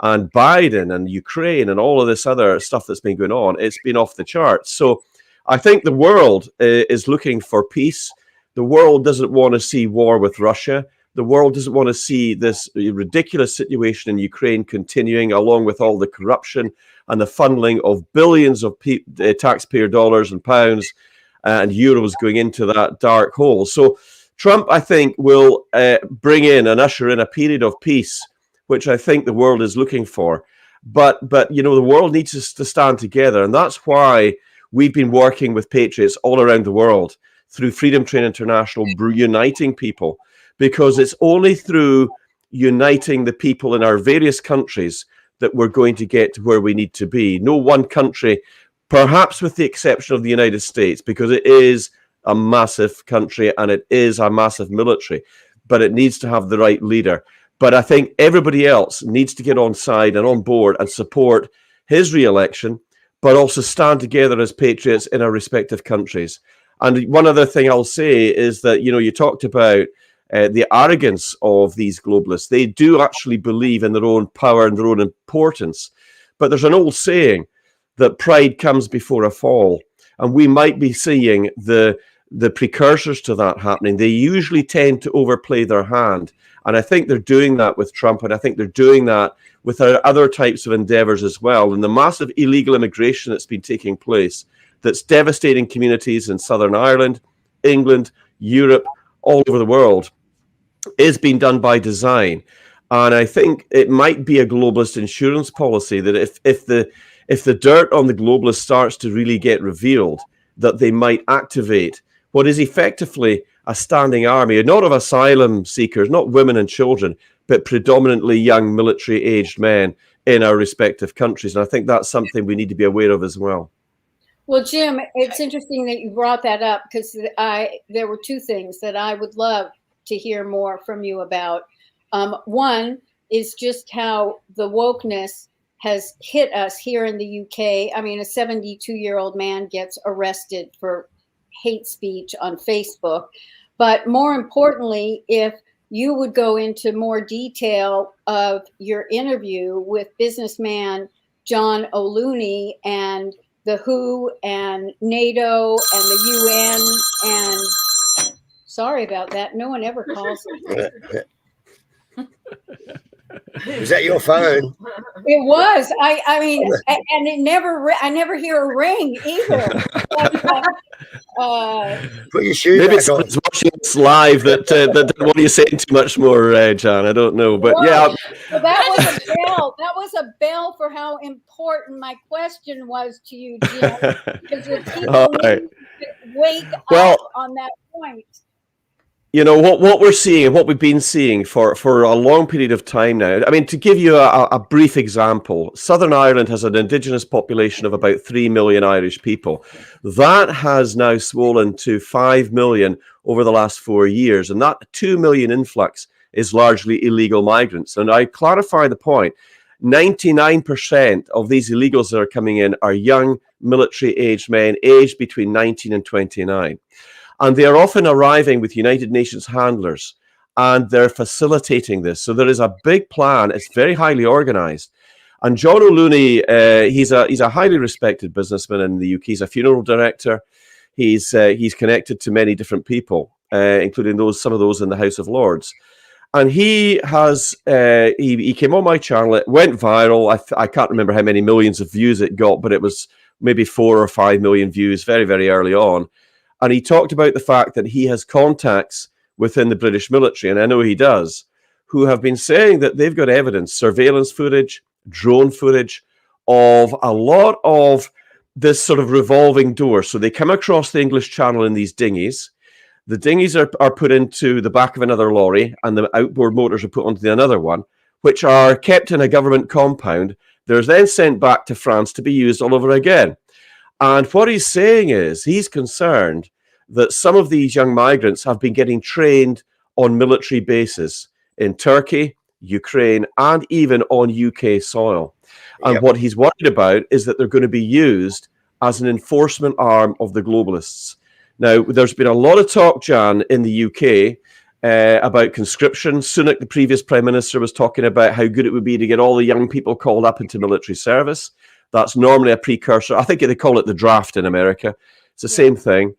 and Biden and Ukraine and all of this other stuff that's been going on, it's been off the charts. So I think the world is looking for peace. The world doesn't want to see war with Russia. The world doesn't want to see this ridiculous situation in Ukraine continuing, along with all the corruption and the funneling of billions of taxpayer dollars and pounds and euros going into that dark hole. So Trump, I think, will bring in and usher in a period of peace, which I think the world is looking for. But the world needs us to stand together, and that's why we've been working with patriots all around the world through Freedom Train International, uniting people, because it's only through uniting the people in our various countries that we're going to get to where we need to be. No one country, perhaps with the exception of the United States, because it is a massive country and it is a massive military, but it needs to have the right leader. But I think everybody else needs to get on side and on board and support his re-election, but also stand together as patriots in our respective countries. And one other thing I'll say is that, you talked about the arrogance of these globalists. They do actually believe in their own power and their own importance. But there's an old saying that pride comes before a fall. And we might be seeing the precursors to that happening. They usually tend to overplay their hand. And I think they're doing that with Trump. And I think they're doing that with other types of endeavors as well. And the massive illegal immigration that's been taking place, that's devastating communities in Southern Ireland, England, Europe, all over the world, is being done by design. And I think it might be a globalist insurance policy that if the dirt on the globalists starts to really get revealed, that they might activate what is effectively a standing army, not of asylum seekers, not women and children, but predominantly young military-aged men in our respective countries. And I think that's something we need to be aware of as well. Well, Jim, it's interesting that you brought that up, because there were two things that I would love to hear more from you about. One is just how the wokeness has hit us here in the UK. I mean, a 72-year-old man gets arrested for hate speech on Facebook. But more importantly, if you would go into more detail of your interview with businessman John O'Looney and the WHO and NATO and the UN, and sorry about that. No one ever calls me. Was that your phone? It was. I mean, and it never. I never hear a ring either. Put your shoes Maybe back on. someone's watching this live that didn't want you saying too much more, John. I don't know, but yeah. Well, that was a bell. That was a bell for how important my question was to you, Jim. Because if people need to wake up on that point. You know, what we're seeing and what we've been seeing for a long period of time now. I mean, to give you a brief example, Southern Ireland has an indigenous population of about 3 million Irish people. That has now swollen to 5 million over the last 4 years. And that 2 million influx is largely illegal migrants. And I clarify the point. 99% of these illegals that are coming in are young military-aged men, aged between 19 and 29. And they are often arriving with United Nations handlers, and they're facilitating this. So there is a big plan. It's very highly organized. And John O'Looney, he's a highly respected businessman in the UK. He's a funeral director. He's connected to many different people, including some of those in the House of Lords. And he has he came on my channel. It went viral. I can't remember how many millions of views it got, but it was maybe 4 or 5 million views very, very early on. And he talked about the fact that he has contacts within the British military, and I know he does, who have been saying that they've got evidence, surveillance footage, drone footage of a lot of this sort of revolving door. So they come across the English Channel in these dinghies. The dinghies are put into the back of another lorry, and the outboard motors are put onto another one, which are kept in a government compound. They're then sent back to France to be used all over again. And what he's saying is he's concerned that some of these young migrants have been getting trained on military bases in Turkey, Ukraine, and even on UK soil. And what he's worried about is that they're going to be used as an enforcement arm of the globalists. Now, there's been a lot of talk, Jan, in the UK about conscription. Sunak, the previous Prime Minister, was talking about how good it would be to get all the young people called up into military service. That's normally a precursor. I think they call it the draft in America. It's the same thing.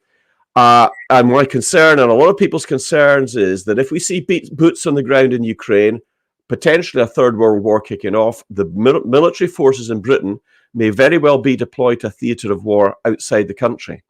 And my concern, and a lot of people's concerns, is that if we see boots on the ground in Ukraine, potentially a third world war kicking off, the military forces in Britain may very well be deployed to a theatre of war outside the country.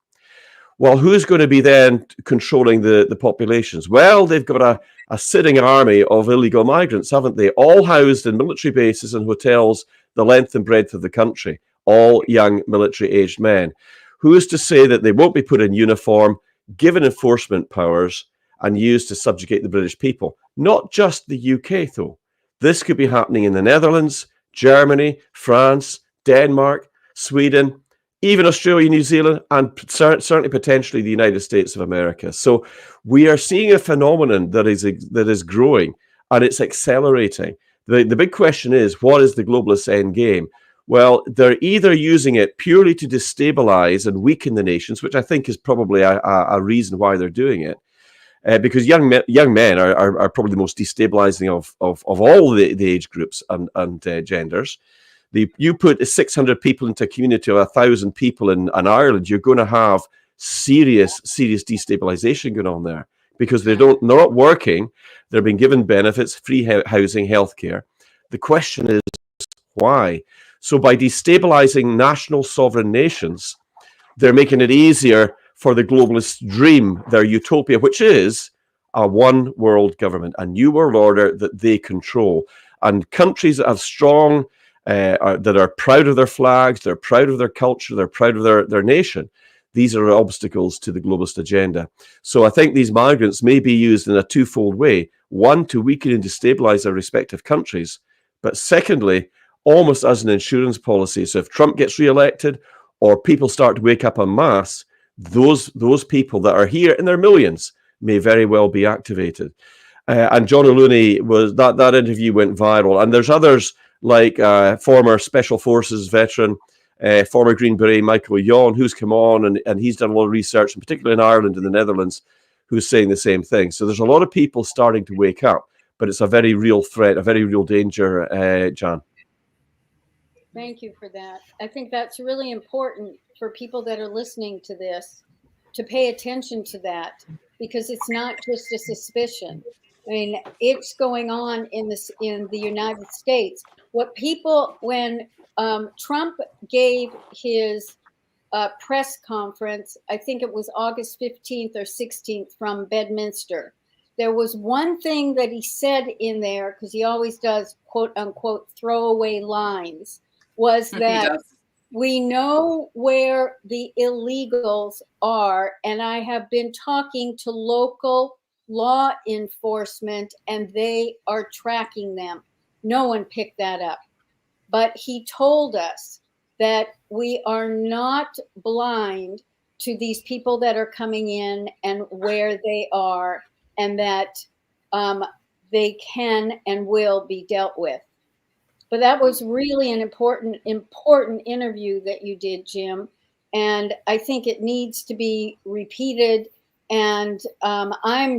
Well, who's going to be then controlling the populations? Well, they've got a sitting army of illegal migrants, haven't they? All housed in military bases and hotels the length and breadth of the country, all young military-aged men. Who is to say that they won't be put in uniform, given enforcement powers, and used to subjugate the British people? Not just the UK, though. This could be happening in the Netherlands, Germany, France, Denmark, Sweden, even Australia, New Zealand, and certainly potentially the United States of America. So we are seeing a phenomenon that is growing, and it's accelerating. The big question is, what is the globalist end game? Well, they're either using it purely to destabilize and weaken the nations, which I think is probably a reason why they're doing it, because young men are probably the most destabilizing of all the age groups and genders. You put 600 people into a community of 1,000 people in Ireland, you're going to have serious destabilization going on there, because they're not working, they're being given benefits, free housing, healthcare. The question is why? So by destabilizing national sovereign nations, they're making it easier for the globalist dream, their utopia, which is a one world government, a new world order that they control. And countries that have strong, that are proud of their flags, they're proud of their culture, they're proud of their nation, these are obstacles to the globalist agenda. So I think these migrants may be used in a twofold way. One, to weaken and destabilize their respective countries. But secondly, almost as an insurance policy. So if Trump gets reelected or people start to wake up en masse, those people that are here in their millions may very well be activated. And John O'Looney, was that interview went viral. And there's others like former Special Forces veteran, former Green Beret Michael Yon, who's come on and he's done a lot of research, in particular in Ireland and the Netherlands, who's saying the same thing. So there's a lot of people starting to wake up, but it's a very real threat, a very real danger, Jan. Thank you for that. I think that's really important for people that are listening to this to pay attention to that, because it's not just a suspicion. I mean, it's going on in the United States. When Trump gave his press conference, I think it was August 15th or 16th from Bedminster, there was one thing that he said in there, because he always does quote unquote throwaway lines, was that we know where the illegals are, and I have been talking to local law enforcement and they are tracking them. No one picked that up. But he told us that we are not blind to these people that are coming in and where they are, and that they can and will be dealt with. But that was really an important interview that you did, Jim. And I think it needs to be repeated. And I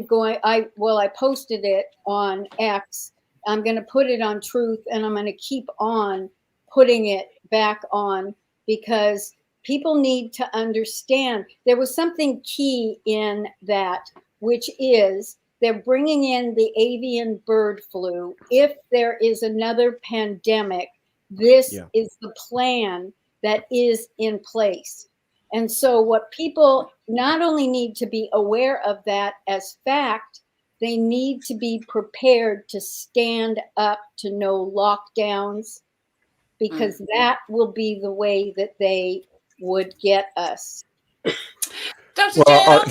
posted it on X. I'm going to put it on Truth, and I'm going to keep on putting it back on, because people need to understand there was something key in that, which is they're bringing in the avian bird flu. If there is another pandemic, this is the plan that is in place. And so what people not only need to be aware of that as fact, they need to be prepared to stand up to no lockdowns, because that will be the way that they would get us. Dr. Well,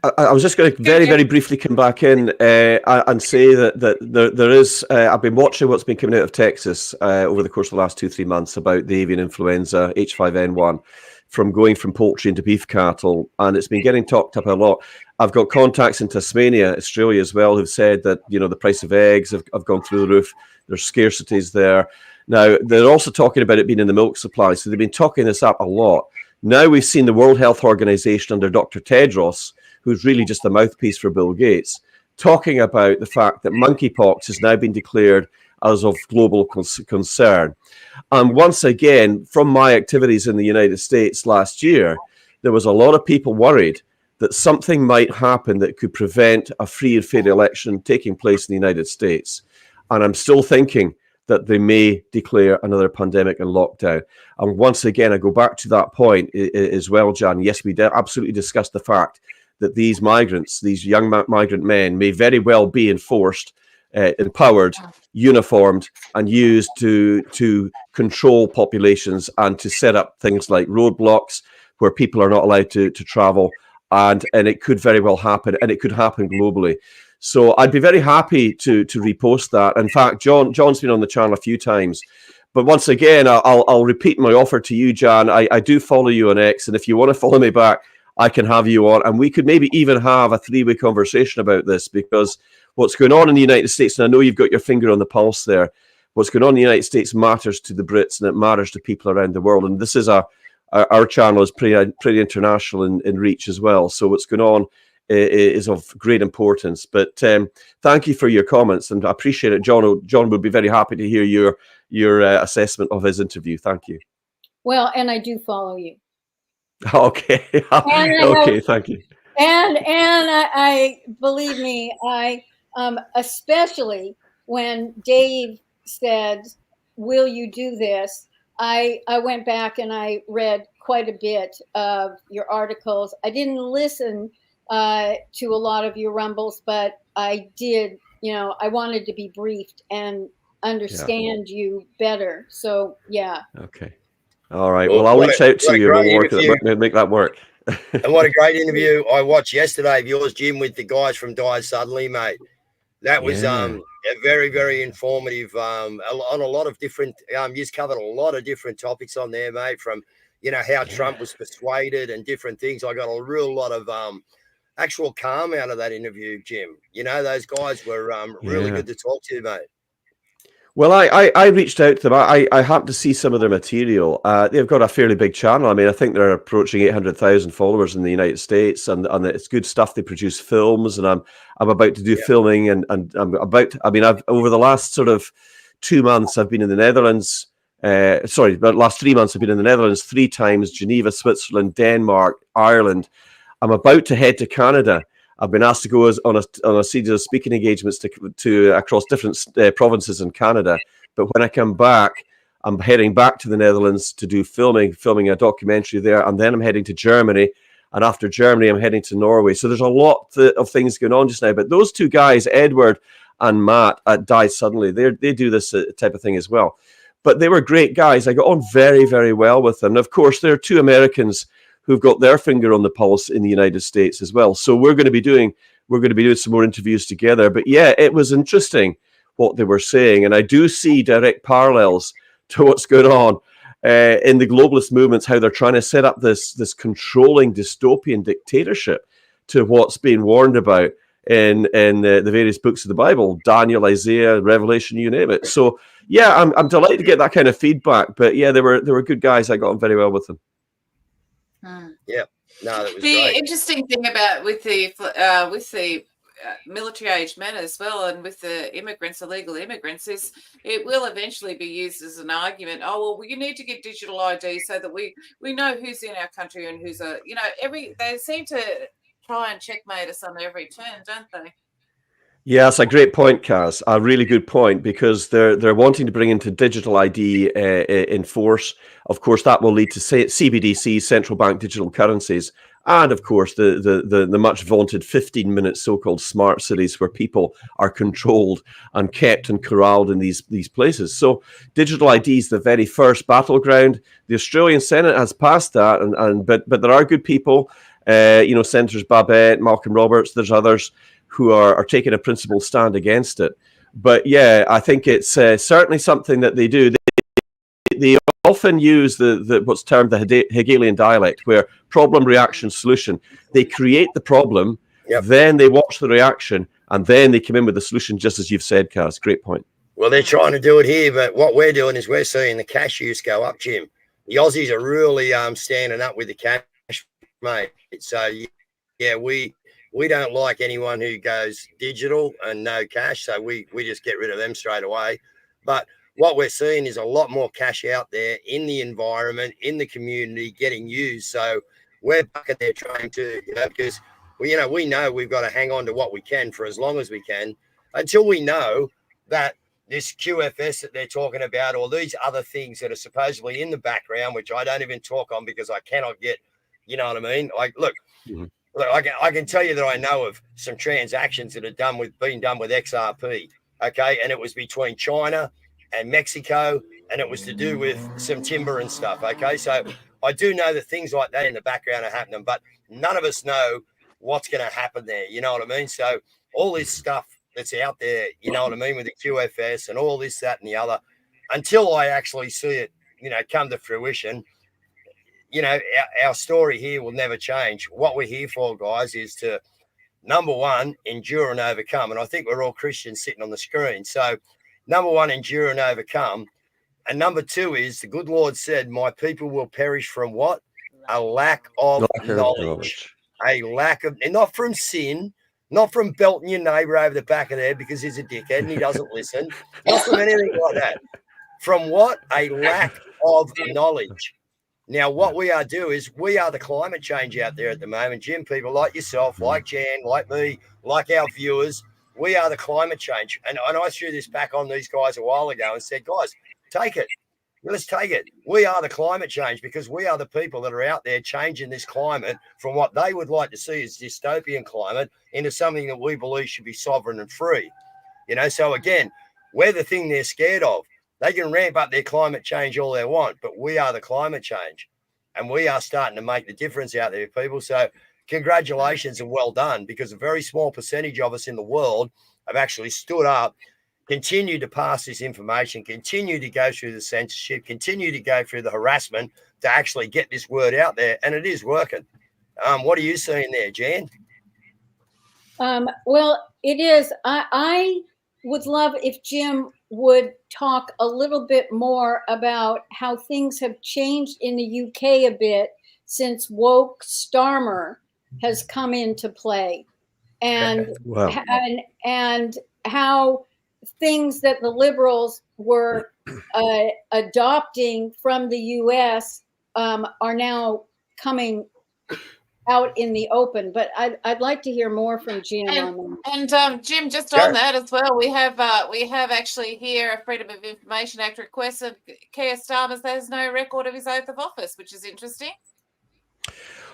I was just going to very briefly come back in and say that there is, I've been watching what's been coming out of Texas over the course of the last 2-3 months about the avian influenza, H5N1, from going from poultry into beef cattle, and it's been getting talked up a lot. I've got contacts in Tasmania, Australia as well, who've said that, the price of eggs have gone through the roof. There's scarcities there. Now, they're also talking about it being in the milk supply, so they've been talking this up a lot. Now we've seen the World Health Organization under Dr. Tedros, who's really just a mouthpiece for Bill Gates, talking about the fact that monkeypox has now been declared as of global concern. And once again, from my activities in the United States last year, there was a lot of people worried that something might happen that could prevent a free and fair election taking place in the United States. And I'm still thinking that they may declare another pandemic and lockdown. And once again, I go back to that point as well, Jan. Yes, we did absolutely discuss the fact that these migrants, these young migrant men, may very well be enforced, empowered, uniformed, and used to control populations and to set up things like roadblocks where people are not allowed to travel. And it could very well happen, and it could happen globally. So I'd be very happy to repost that. In fact, John's been on the channel a few times. But once again, I'll repeat my offer to you, Jan. I do follow you on X, and if you want to follow me back, I can have you on, and we could maybe even have a 3-way conversation about this, because what's going on in the United States, and I know you've got your finger on the pulse there, what's going on in the United States matters to the Brits, and it matters to people around the world. And this is our channel is pretty international in reach as well. So what's going on is of great importance. But thank you for your comments, and I appreciate it. John would be very happy to hear your assessment of his interview. Thank you. Well, and I do follow you. Okay. Okay. Thank you. And I believe me, I especially when Dave said, "Will you do this?" I went back and I read quite a bit of your articles. I didn't listen to a lot of your rumbles, but I did. I wanted to be briefed and understand you better. So yeah. Okay. All right. Well, I'll reach out to you and we'll make that work. And what a great interview I watched yesterday of yours, Jim, with the guys from Die Suddenly, mate. That was a very, very informative on a lot of different you covered a lot of different topics on there, mate, from how Trump was persuaded and different things. I got a real lot of actual calm out of that interview, Jim. Those guys were really good to talk to, mate. Well, I reached out to them. I happened to see some of their material. They've got a fairly big channel. I mean, I think they're approaching 800,000 followers in the United States, and it's good stuff. They produce films, and I'm about to do filming, and I'm about. I've over the last sort of 2 months, I've been in the Netherlands. But last 3 months I've been in the Netherlands 3 times: Geneva, Switzerland, Denmark, Ireland. I'm about to head to Canada. I've been asked to go on a series of speaking engagements to across different provinces in Canada. But when I come back, I'm heading back to the Netherlands to do filming a documentary there, and then I'm heading to Germany. And after Germany, I'm heading to Norway. So there's a lot of things going on just now. But those 2 guys, Edward and Matt, died suddenly. They do this type of thing as well. But they were great guys. I got on very, very well with them. And of course, there are 2 Americans who've got their finger on the pulse in the United States as well. So we're going to be doing some more interviews together. But yeah, it was interesting what they were saying, and I do see direct parallels to what's going on in the globalist movements, how they're trying to set up this controlling dystopian dictatorship to what's being warned about in the various books of the Bible, Daniel, Isaiah, Revelation, you name it. So yeah, I'm delighted to get that kind of feedback. But yeah, they were good guys. I got on very well with them. Yeah, no, that was the great. interesting thing about with the military age men as well, and with the immigrants, illegal immigrants, is it will eventually be used as an argument. Oh well, you need to get digital ID so that we know who's in our country and who's they seem to try and checkmate us on every turn, don't they? Yeah, that's a great point, Cazz. A really good point, because they're wanting to bring into digital ID in force. Of course, that will lead to CBDC, central bank digital currencies, and of course the much vaunted 15-minute so-called smart cities where people are controlled and kept and corralled in these places. So digital ID is the very first battleground. The Australian Senate has passed that, but there are good people. Senators Babette, Malcolm Roberts. There's others who are taking a principled stand against it. But yeah, I think it's certainly something that they do. They often use the what's termed the Hegelian dialect, where problem, reaction, solution. They create the problem, then they watch the reaction, and then they come in with the solution, just as you've said, Cazz. Great point. Well, they're trying to do it here, but what we're doing is we're seeing the cash use go up, Jim. The Aussies are really standing up with the cash, mate. So yeah, we don't like anyone who goes digital and no cash, so we just get rid of them straight away. But what we're seeing is a lot more cash out there in the environment, in the community, getting used. So we're back at their train too, because we know we've got to hang on to what we can for as long as we can until we know that this QFS that they're talking about, or these other things that are supposedly in the background, which I don't even talk on because I cannot get, you know what I mean? Like, look, I can tell you that I know of some transactions that are being done with XRP, okay? And it was between China and Mexico, and it was to do with some timber and stuff, okay? So I do know that things like that in the background are happening, but none of us know what's going to happen there, you know what I mean? So all this stuff that's out there, you know what I mean, with the QFS and all this, that, and the other, until I actually see it, come to fruition, our story here will never change. What we're here for, guys, is to, number one, endure and overcome. And I think we're all Christians sitting on the screen. So, number one, endure and overcome. And number two is the good Lord said, my people will perish from what? A lack of knowledge. A lack of, and not from sin, not from belting your neighbor over the back of the head because he's a dickhead and he doesn't listen. Not from anything like that. From what? A lack of knowledge. Now, what we are doing is we are the climate change out there at the moment. Jim, people like yourself, like Jan, like me, like our viewers, we are the climate change. And I threw this back on these guys a while ago and said, guys, take it. Let's take it. We are the climate change because we are the people that are out there changing this climate from what they would like to see as dystopian climate into something that we believe should be sovereign and free. So again, we're the thing they're scared of. They can ramp up their climate change all they want, but we are the climate change, and we are starting to make the difference out there, people. So congratulations and well done, because a very small percentage of us in the world have actually stood up, continue to pass this information, continue to go through the censorship, continue to go through the harassment to actually get this word out there, and it is working. What are you seeing there, Jan? Well, it is. I would love if Jim would talk a little bit more about how things have changed in the UK a bit since woke Starmer has come into play, and Wow. and how things that the liberals were adopting from the US are now coming out in the open. But I'd like to hear more from Jim on that. And Jim, just on that as well, we have actually here a Freedom of Information Act request of Keir Starmer says no record of his oath of office, which is interesting.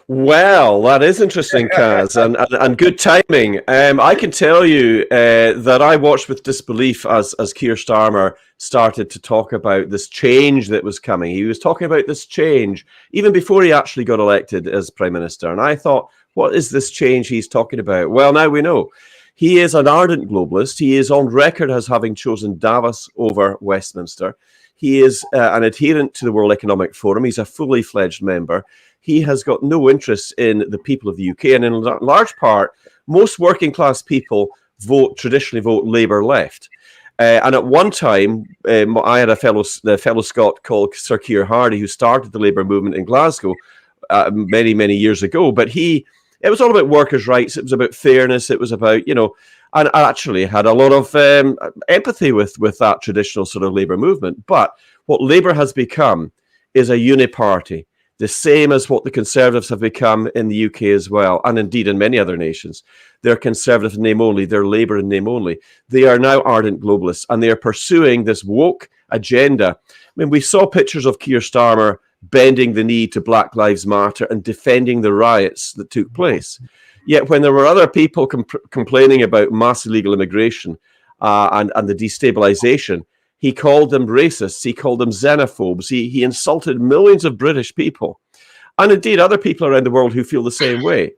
Well, that is interesting, Cazz, and good timing. I can tell you that I watched with disbelief as Keir Starmer started to talk about this change that was coming. He was talking about this change even before he actually got elected as Prime Minister. And I thought, what is this change he's talking about? Well, now we know. He is an ardent globalist. He is on record as having chosen Davos over Westminster. He is an adherent to the World Economic Forum. He's a fully fledged member. He has got no interest in the people of the UK, and in large part, most working class people traditionally vote Labour left. And at one time, I had a fellow Scot called Sir Keir Hardie, who started the Labour movement in Glasgow many years ago. But it was all about workers' rights. It was about fairness. It was about, and I actually had a lot of empathy with that traditional sort of Labour movement. But what Labour has become is a uniparty, the same as what the Conservatives have become in the UK as well, and indeed in many other nations. They're Conservative in name only, they're Labour in name only. They are now ardent globalists, and they are pursuing this woke agenda. I mean, we saw pictures of Keir Starmer bending the knee to Black Lives Matter and defending the riots that took place. Yet when there were other people complaining about mass illegal immigration and the destabilisation, he called them racists. He called them xenophobes. He insulted millions of British people, and indeed other people around the world who feel the same way.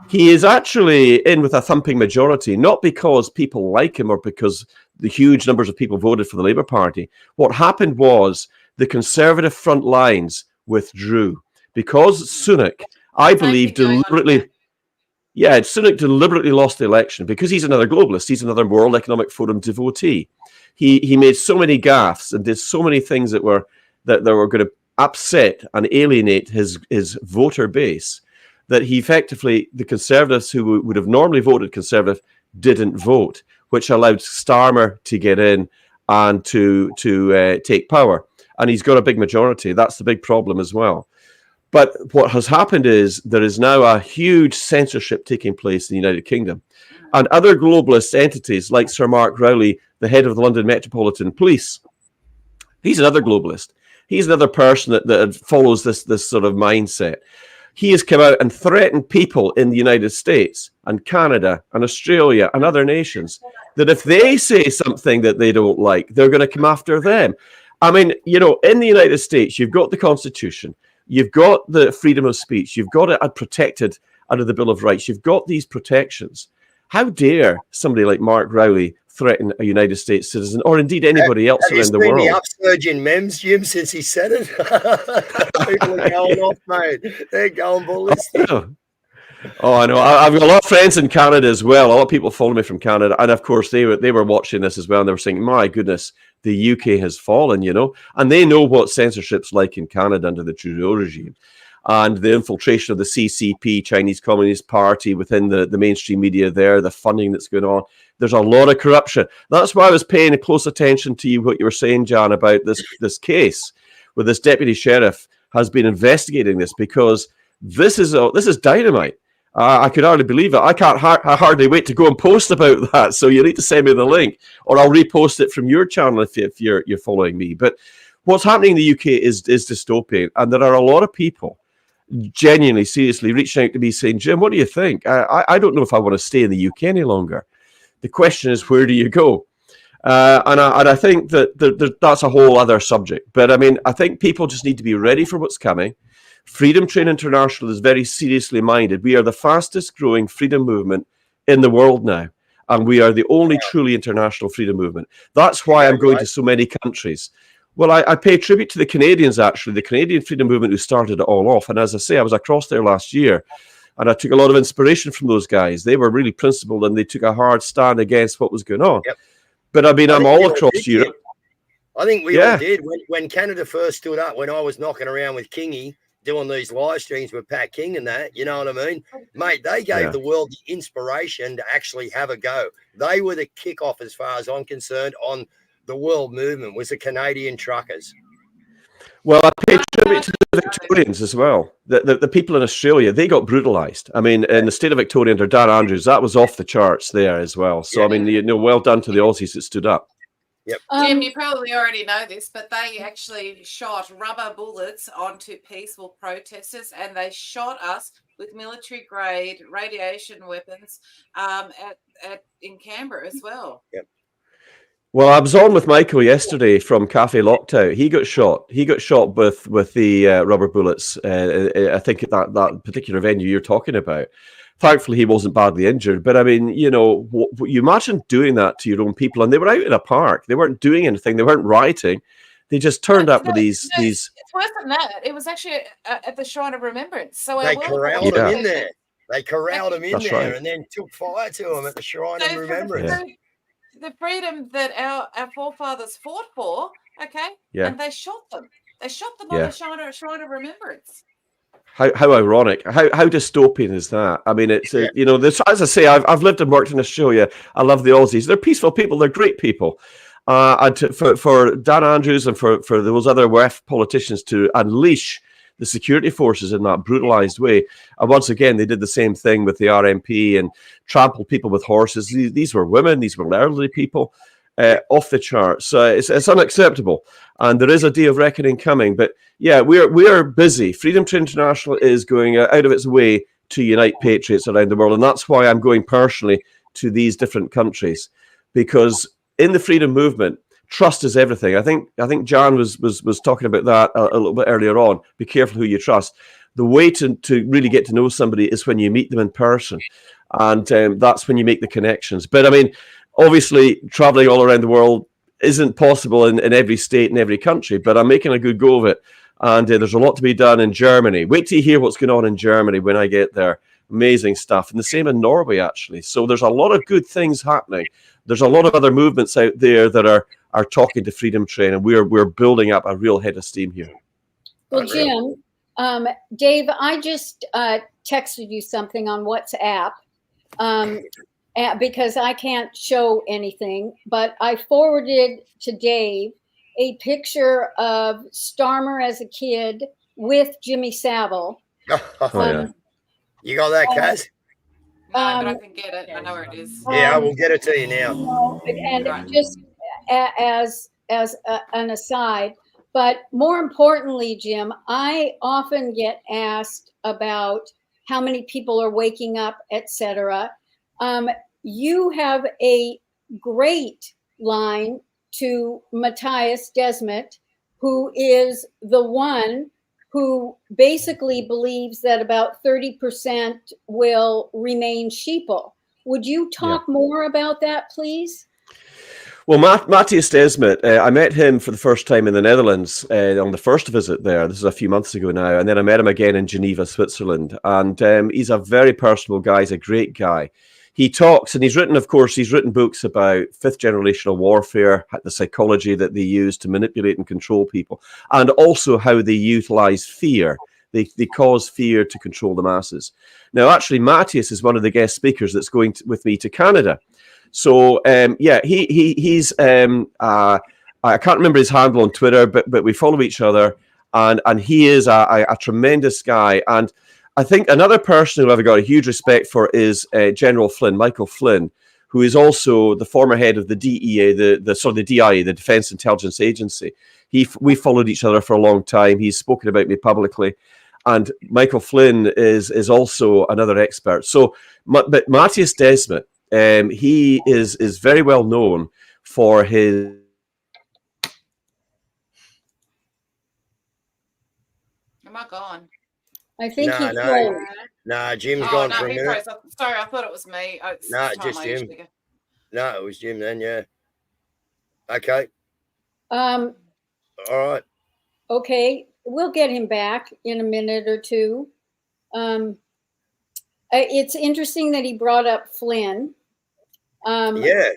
He is actually in with a thumping majority, not because people like him or because the huge numbers of people voted for the Labour Party. What happened was the Conservative front lines withdrew because Sunak, I believe, deliberately. Yeah, Sunak deliberately lost the election because he's another globalist. He's another World Economic Forum devotee. He made so many gaffes and did so many things that were going to upset and alienate his voter base that he effectively, the Conservatives who would have normally voted Conservative didn't vote, which allowed Starmer to get in and to take power. And he's got a big majority. That's the big problem as well. But what has happened is there is now a huge censorship taking place in the United Kingdom. And other globalist entities like Sir Mark Rowley, the head of the London Metropolitan Police, he's another globalist. He's another person that follows this sort of mindset. He has come out and threatened people in the United States and Canada and Australia and other nations that if they say something that they don't like, they're going to come after them. I mean, in the United States, you've got the Constitution. You've got the freedom of speech. You've got it protected under the Bill of Rights. You've got these protections. How dare somebody like Mark Rowley threaten a United States citizen, or indeed anybody else around the world? Have you seen the upsurge in memes, Jim, since he said it? People are going off, mate. They're going ballistic. Oh, I know. I've got a lot of friends in Canada as well. A lot of people follow me from Canada, and of course they were watching this as well, and they were saying, "My goodness, the UK has fallen," and they know what censorship's like in Canada under the Trudeau regime, and the infiltration of the CCP, Chinese Communist Party, within the mainstream media there, the funding that's going on. There's a lot of corruption. That's why I was paying close attention to what you were saying, Jan, about this case where this deputy sheriff has been investigating this, because this is dynamite. I could hardly believe it. I hardly wait to go and post about that. So you need to send me the link, or I'll repost it from your channel if you're following me. But what's happening in the UK is dystopian, and there are a lot of people genuinely, seriously reaching out to me saying, "Jim, what do you think? I don't know if I want to stay in the UK any longer." The question is, where do you go? And I think that that's a whole other subject. But I mean, I think people just need to be ready for what's coming. Freedom Train International is very seriously minded. We are the fastest growing freedom movement in the world now. And we are the only truly international freedom movement. That's why I'm going to so many countries. Well, I pay tribute to the Canadians, actually, the Canadian freedom movement who started it all off. And as I say, I was across there last year, and I took a lot of inspiration from those guys. They were really principled, and they took a hard stand against what was going on. Yep. But I mean, I'm all across Europe. I think we all did. When Canada first stood up, when I was knocking around with Kingy, doing these live streams with Pat King and that, you know what I mean? Mate, they gave the world the inspiration to actually have a go. They were the kickoff, as far as I'm concerned, on the world movement, was the Canadian truckers. Well, I pay tribute to the Victorians as well. The people in Australia, they got brutalised. I mean, in the state of Victoria under Dan Andrews, that was off the charts there as well. So, I mean, well done to the Aussies that stood up. Yep. Jim, you probably already know this, but they actually shot rubber bullets onto peaceful protesters, and they shot us with military-grade radiation weapons in Canberra as well. Yep. Well, I was on with Michael yesterday from Cafe Lockout. He got shot. He got shot with the rubber bullets. I think at that particular venue you're talking about. Thankfully, he wasn't badly injured. But I mean, you imagine doing that to your own people, and they were out in a park. They weren't doing anything. They weren't rioting. They just turned up with these. It's worse than that. It was actually at the Shrine of Remembrance. So they corralled them in there. They corralled them in That's there, right. and then took fire to them at the Shrine of Remembrance. The freedom that our forefathers fought for, and they shot them. They shot them on the Shrine of Remembrance. How ironic! How dystopian is that? I mean, it's as I say, I've lived and worked in Australia. I love the Aussies. They're peaceful people. They're great people. And for Dan Andrews and for those other WEF politicians to unleash the security forces in that brutalized way, and once again they did the same thing with the RMP and trampled people with horses. These were women. These were elderly people. Off the charts. It's unacceptable, and there is a day of reckoning coming. But yeah, we are busy. Freedom Train International is going out of its way to unite patriots around the world, and that's why I'm going personally to these different countries, because in the freedom movement, trust is everything. I think Jan was talking about that a little bit earlier on. Be careful who you trust. The way to really get to know somebody is when you meet them in person, and that's when you make the connections. But I mean, obviously, traveling all around the world isn't possible in every state and every country, but I'm making a good go of it. And there's a lot to be done in Germany. Wait till you hear what's going on in Germany when I get there. Amazing stuff. And the same in Norway, actually. So there's a lot of good things happening. There's a lot of other movements out there that are talking to Freedom Train, and we're building up a real head of steam here. Well, Jim, Dave, I just texted you something on WhatsApp. Because I can't show anything, but I forwarded to Dave a picture of Starmer as a kid with Jimmy Savile. You got that, Cazz? No, but I can get it. I know where it is. Yeah, I will get it to you now. And just as an aside, but more importantly, Jim, I often get asked about how many people are waking up, etc. You have a great line to Matthias Desmet, who is the one who basically believes that about 30% will remain sheeple. Would you talk more about that, please? Well, Matthias Desmet, I met him for the first time in the Netherlands on the first visit there. This is a few months ago now. And then I met him again in Geneva, Switzerland. And he's a very personable guy. He's a great guy. He talks, and he's written books about fifth generational warfare, the psychology that they use to manipulate and control people, and also how they utilize fear. They cause fear to control the masses. Now, actually, Matthias is one of the guest speakers that's going with me to Canada. So, he's I can't remember his handle on Twitter, but we follow each other, and he is a tremendous guy. And I think another person who I've got a huge respect for is General Flynn, Michael Flynn, who is also the former head of the DEA, the DIA, the Defense Intelligence Agency. We followed each other for a long time. He's spoken about me publicly, and Michael Flynn is also another expert. So, but Matthias Desmet, he is very well known for his. Am I gone? I think he No, froze. no, Jim's Oh gone no, for a he minute. froze. Sorry, I thought it was me. Oh, it's No, the time just I Jim. usually go. No, it was Jim then, yeah. Okay. Um, All right. okay, we'll get him back in a minute or two. It's interesting that he brought up Flynn. Yeah.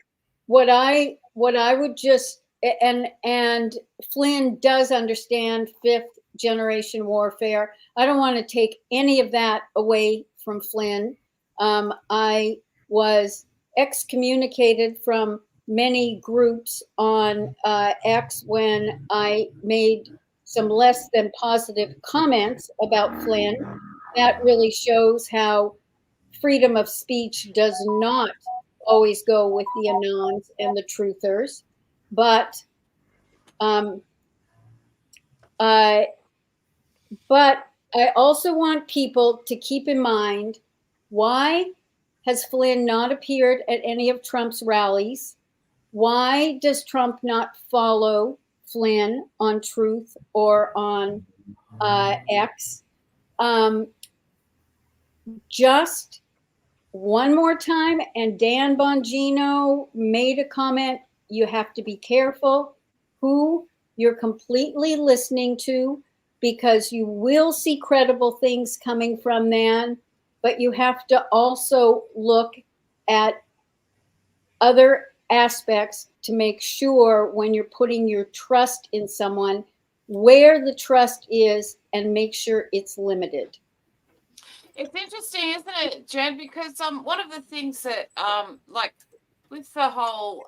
What I would just and Flynn does understand fifth generation warfare. I don't want to take any of that away from Flynn. I was excommunicated from many groups on X when I made some less than positive comments about Flynn. That really shows how freedom of speech does not always go with the anons and the truthers, but I also want people to keep in mind, why has Flynn not appeared at any of Trump's rallies? Why does Trump not follow Flynn on Truth or on X? Just one more time, and Dan Bongino made a comment, you have to be careful who you're completely listening to, because you will see credible things coming from them, but you have to also look at other aspects to make sure when you're putting your trust in someone, where the trust is, and make sure it's limited. It's interesting, isn't it, Jen? Because one of the things that like with the whole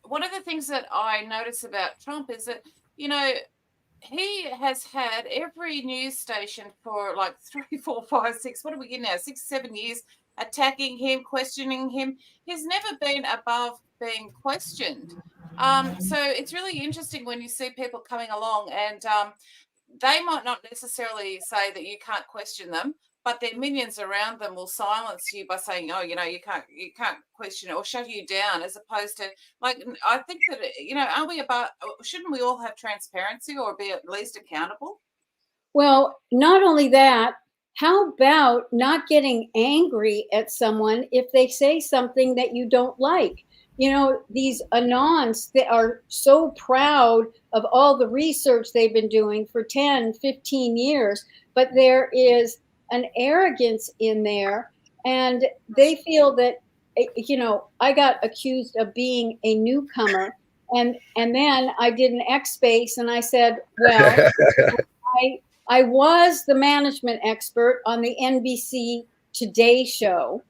one of the things that I notice about Trump is that, you know, he has had every news station for like 3, 4, 5, 6, what are we getting now? 6, 7 years attacking him, questioning him. He's never been above being questioned. So it's really interesting when you see people coming along and they might not necessarily say that you can't question them, but their minions around them will silence you by saying, "Oh, you know, you can't question it," or shut you down. As opposed to, like, I think that, you know, are we about? Shouldn't we all have transparency or be at least accountable? Well, not only that, how about not getting angry at someone if they say something that you don't like? You know, these anons that are so proud of all the research they've been doing for 10, 15 years, but there is an arrogance in there, and they feel that, you know, I got accused of being a newcomer, and then I did an X space and I said, well, I was the management expert on the NBC Today show.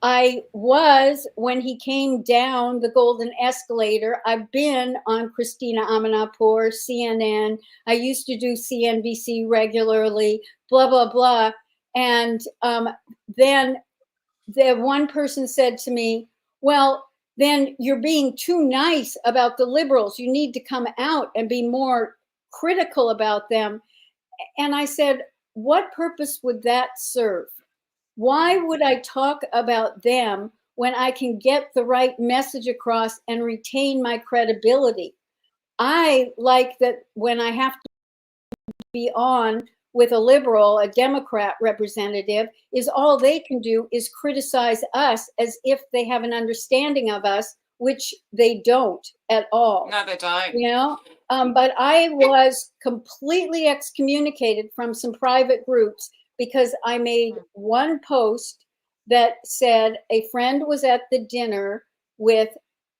I was, when he came down the golden escalator, I've been on Christina Amanpour, CNN. I used to do CNBC regularly, blah, blah, blah. And then the one person said to me, well, then you're being too nice about the liberals. You need to come out and be more critical about them. And I said, what purpose would that serve? Why would I talk about them when I can get the right message across and retain my credibility? I like that when I have to be on with a liberal, a Democrat representative, is all they can do is criticize us as if they have an understanding of us, which they don't at all. No, they don't. You know, but I was completely excommunicated from some private groups because I made one post that said a friend was at the dinner with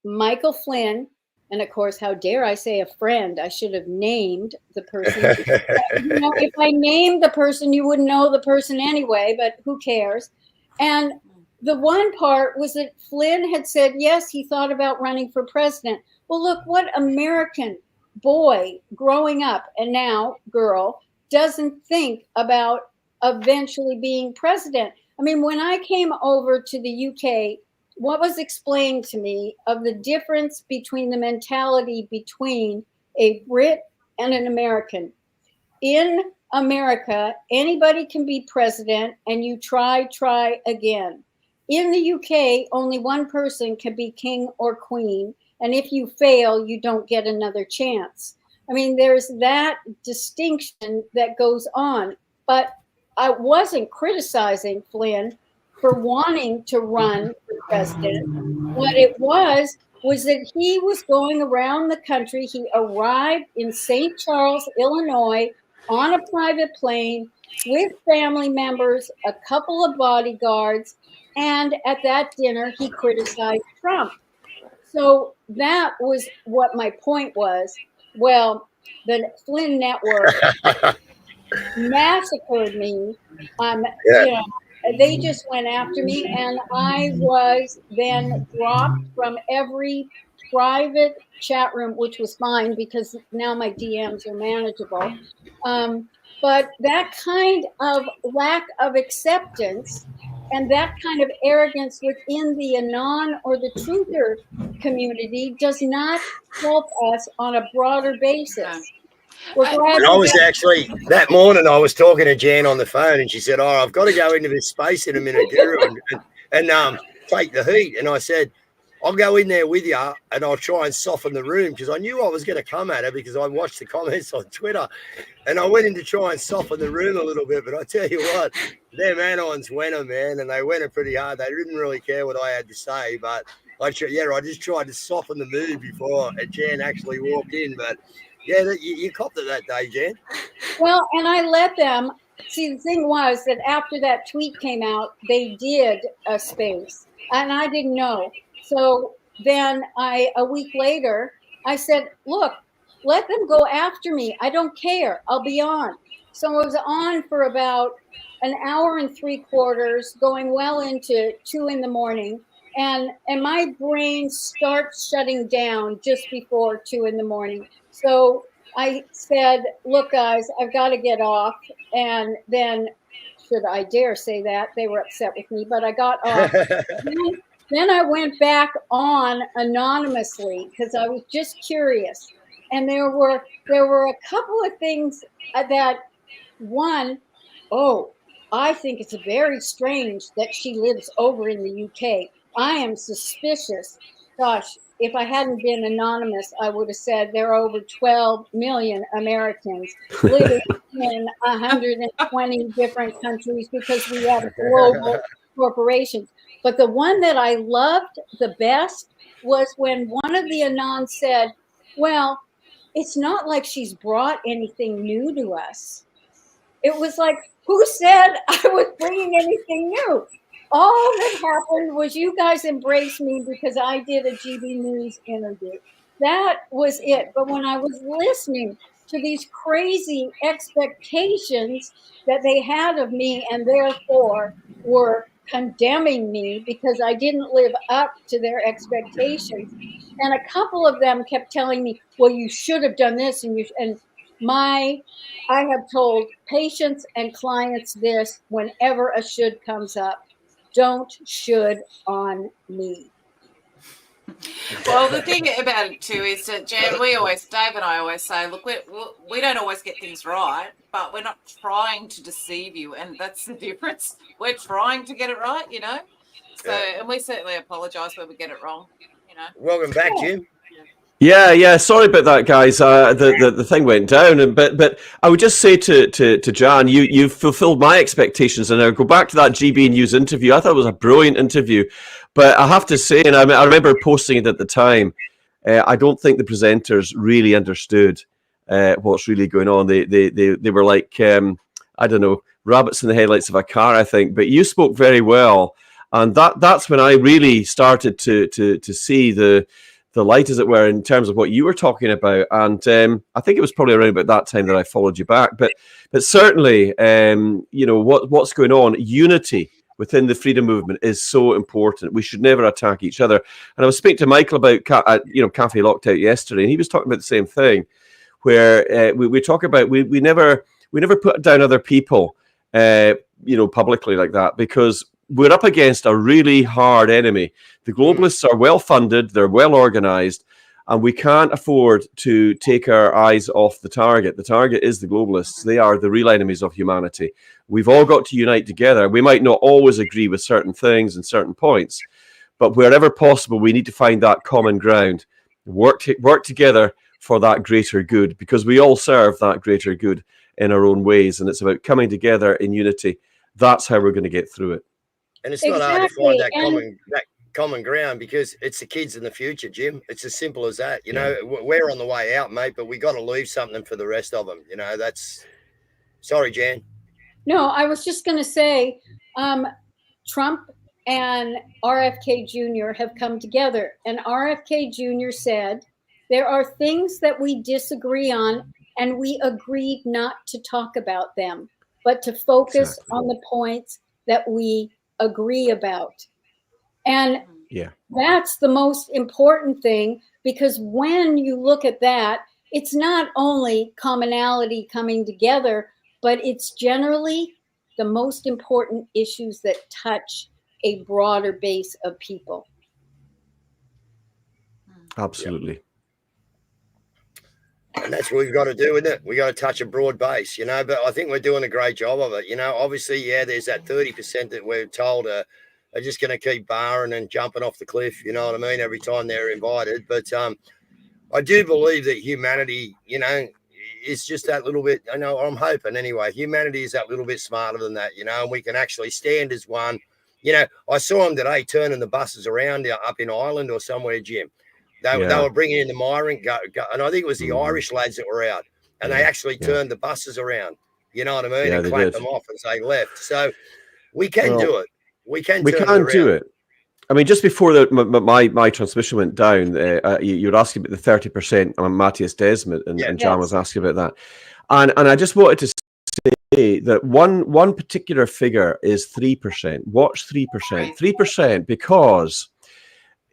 Michael Flynn. And of course, how dare I say a friend? I should have named the person. You know, if I named the person, you wouldn't know the person anyway, but who cares? And the one part was that Flynn had said, yes, he thought about running for president. Well, look, what American boy growing up, and now girl, doesn't think about eventually being president? I mean, when I came over to the UK, what was explained to me of the difference between the mentality between a Brit and an American. In America, anybody can be president and you try again. in the UK, only one person can be king or queen. And if you fail, you don't get another chance. I mean, there's that distinction that goes on. But I wasn't criticizing Flynn for wanting to run for president. What it was that he was going around the country. He arrived in St. Charles, Illinois, on a private plane with family members, a couple of bodyguards, and at that dinner, he criticized Trump. So that was what my point was. Well, the Flynn Network massacred me. You know, they just went after me, and I was then dropped from every private chat room, which was fine because now my DMs are manageable. But that kind of lack of acceptance and that kind of arrogance within the Anon or the truther community does not help us on a broader basis. And I was actually, that morning, I was talking to Jan on the phone, and she said, "Oh, I've got to go into this space in a minute, Guru, and take the heat." And I said, "I'll go in there with you, and I'll try and soften the room," because I knew I was going to come at her because I watched the comments on Twitter, and I went in to try and soften the room a little bit. But I tell you what, them Anons went them, man, and they went it pretty hard. They didn't really care what I had to say, but I just tried to soften the mood before Jan actually walked in, but. Yeah, you copped it that day, Jan. Well, and I let them. See, the thing was that after that tweet came out, they did a space, and I didn't know. So then a week later, I said, look, let them go after me. I don't care. I'll be on. So I was on for about an hour and 3/4, going well into 2 a.m. And my brain starts shutting down just before 2 a.m. So I said, look, guys, I've got to get off. And then, should I dare say that, they were upset with me, but I got off. Then I went back on anonymously because I was just curious. And there were a couple of things that, one, I think it's very strange that she lives over in the UK. I am suspicious. Gosh, if I hadn't been anonymous, I would have said there are over 12 million Americans living in 120 different countries because we have global corporations. But the one that I loved the best was when one of the Anons said, well, it's not like she's brought anything new to us. It was like, who said I was bringing anything new? All that happened was you guys embraced me because I did a GB News interview. That was it. But when I was listening to these crazy expectations that they had of me and therefore were condemning me because I didn't live up to their expectations, and a couple of them kept telling me, well, you should have done this, I have told patients and clients this whenever a should comes up. Don't should on me. Well, the thing about it too is that, Jan, Dave and I always say, look, we don't always get things right, but we're not trying to deceive you, and that's the difference. We're trying to get it right, you know. So, and we certainly apologise when we get it wrong, you know. Welcome back, Jim. Yeah. Sorry about that, guys. The thing went down, but I would just say to Jan, you've fulfilled my expectations, and I'll go back to that GB News interview. I thought it was a brilliant interview, but I have to say, and I remember posting it at the time, I don't think the presenters really understood what's really going on. They were like I don't know, rabbits in the headlights of a car, I think. But you spoke very well, and that's when I really started to see the light, as it were, in terms of what you were talking about. And I think it was probably around about that time that I followed you back. But certainly, what's going on, unity within the freedom movement is so important. We should never attack each other. And I was speaking to Michael about, Cafe Locked-Out yesterday, and he was talking about the same thing, where we talk about we never put down other people, publicly like that, because we're up against a really hard enemy. The globalists are well funded, they're well organized, And we can't afford to take our eyes off the target. The target is the globalists. They are the real enemies of humanity. We've all got to unite together. We might not always agree with certain things and certain points, but wherever possible, we need to find that common ground, work together for that greater good, because we all serve that greater good in our own ways. And it's about coming together in unity. That's how we're going to get through it. And it's not hard to find that common ground, because it's the kids in the future, Jim. It's as simple as that. You know, we're on the way out, mate, but we got to leave something for the rest of them. You know, that's. Sorry, Jan. No, I was just going to say, Trump and RFK Jr. have come together, and RFK Jr. said there are things that we disagree on, and we agreed not to talk about them, but to focus on the points that we agree about. And that's the most important thing, because when you look at that, it's not only commonality coming together, but it's generally the most important issues that touch a broader base of people. Absolutely. And that's what we've got to do, isn't it? We got to touch a broad base, you know, but I think we're doing a great job of it. You know, obviously, there's that 30% that we're told are just going to keep barring and jumping off the cliff, you know what I mean, every time they're invited. But I do believe that humanity, you know, is just that little bit, I know, I'm hoping anyway, humanity is that little bit smarter than that, you know, and we can actually stand as one. You know, I saw them today turning the buses around up in Ireland or somewhere, Jim. They were bringing in the migrant, and I think it was the Irish lads that were out, and they actually turned the buses around, you know what I mean, and clapped them off as they left. So we can do it. We can do it. I mean, just before my transmission went down, you were asking about the 30% on Matthias Desmet, and Jan was asking about that. And I just wanted to say that one particular figure is 3%. Watch 3%. 3%, because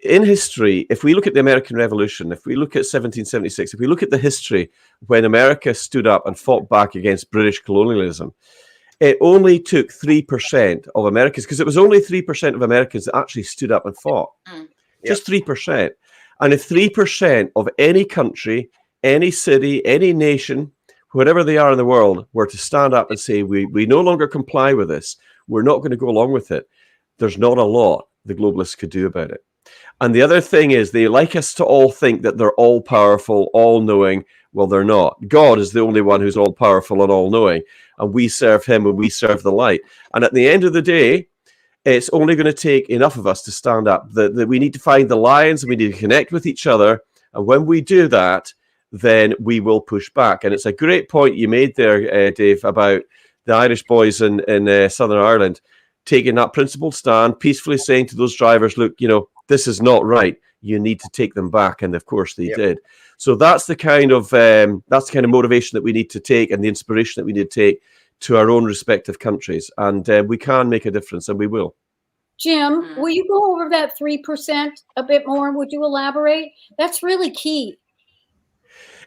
in history, if we look at the American Revolution, if we look at 1776, if we look at the history when America stood up and fought back against British colonialism, it only took 3% of Americans, because it was only 3% of Americans that actually stood up and fought. Just 3%. And if 3% of any country, any city, any nation, wherever they are in the world, were to stand up and say, we no longer comply with this, we're not going to go along with it, there's not a lot the globalists could do about it. And the other thing is, they like us to all think that they're all powerful, all knowing. Well, they're not. God is the only one who's all powerful and all knowing, and we serve him and we serve the light. And at the end of the day, it's only going to take enough of us to stand up. That we need to find the lines, and we need to connect with each other. And when we do that, then we will push back. And it's a great point you made there, Dave, about the Irish boys in Southern Ireland taking that principled stand, peacefully saying to those drivers, look, you know, this is not right. You need to take them back. And of course they did. So that's the kind of motivation that we need to take, and the inspiration that we need to take to our own respective countries. And we can make a difference, and we will. Jim, will you go over that 3% a bit more? Would you elaborate? That's really key.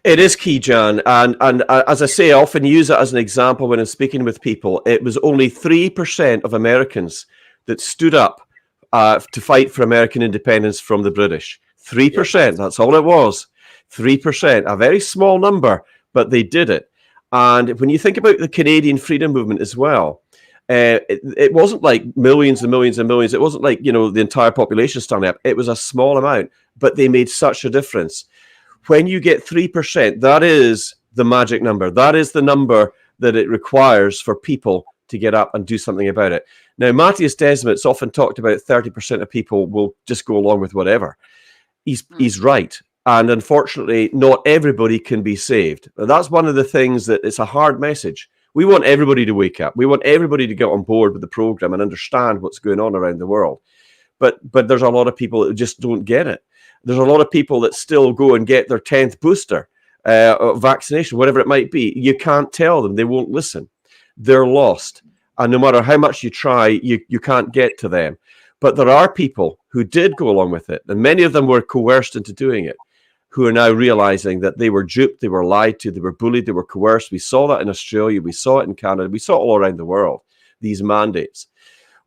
It is key, Jan. And as I say, I often use it as an example when I'm speaking with people. It was only 3% of Americans that stood up to fight for American independence from the British. 3%, that's all it was. 3%, a very small number, but they did it. And when you think about the Canadian freedom movement as well, it wasn't like millions and millions and millions. It wasn't like, you know, the entire population standing up. It was a small amount, but they made such a difference. When you get 3%, that is the magic number. That is the number that it requires for people to get up and do something about it. Now, Matthias Desmet's often talked about 30% of people will just go along with whatever. He's right. And unfortunately, not everybody can be saved. And that's one of the things that it's a hard message. We want everybody to wake up. We want everybody to get on board with the program and understand what's going on around the world. But there's a lot of people that just don't get it. There's a lot of people that still go and get their 10th booster vaccination, whatever it might be. You can't tell them. They won't listen. They're lost. And no matter how much you try, you can't get to them. But there are people who did go along with it, and many of them were coerced into doing it, who are now realizing that they were duped, they were lied to, they were bullied, they were coerced. We saw that in Australia, we saw it in Canada, we saw it all around the world, these mandates.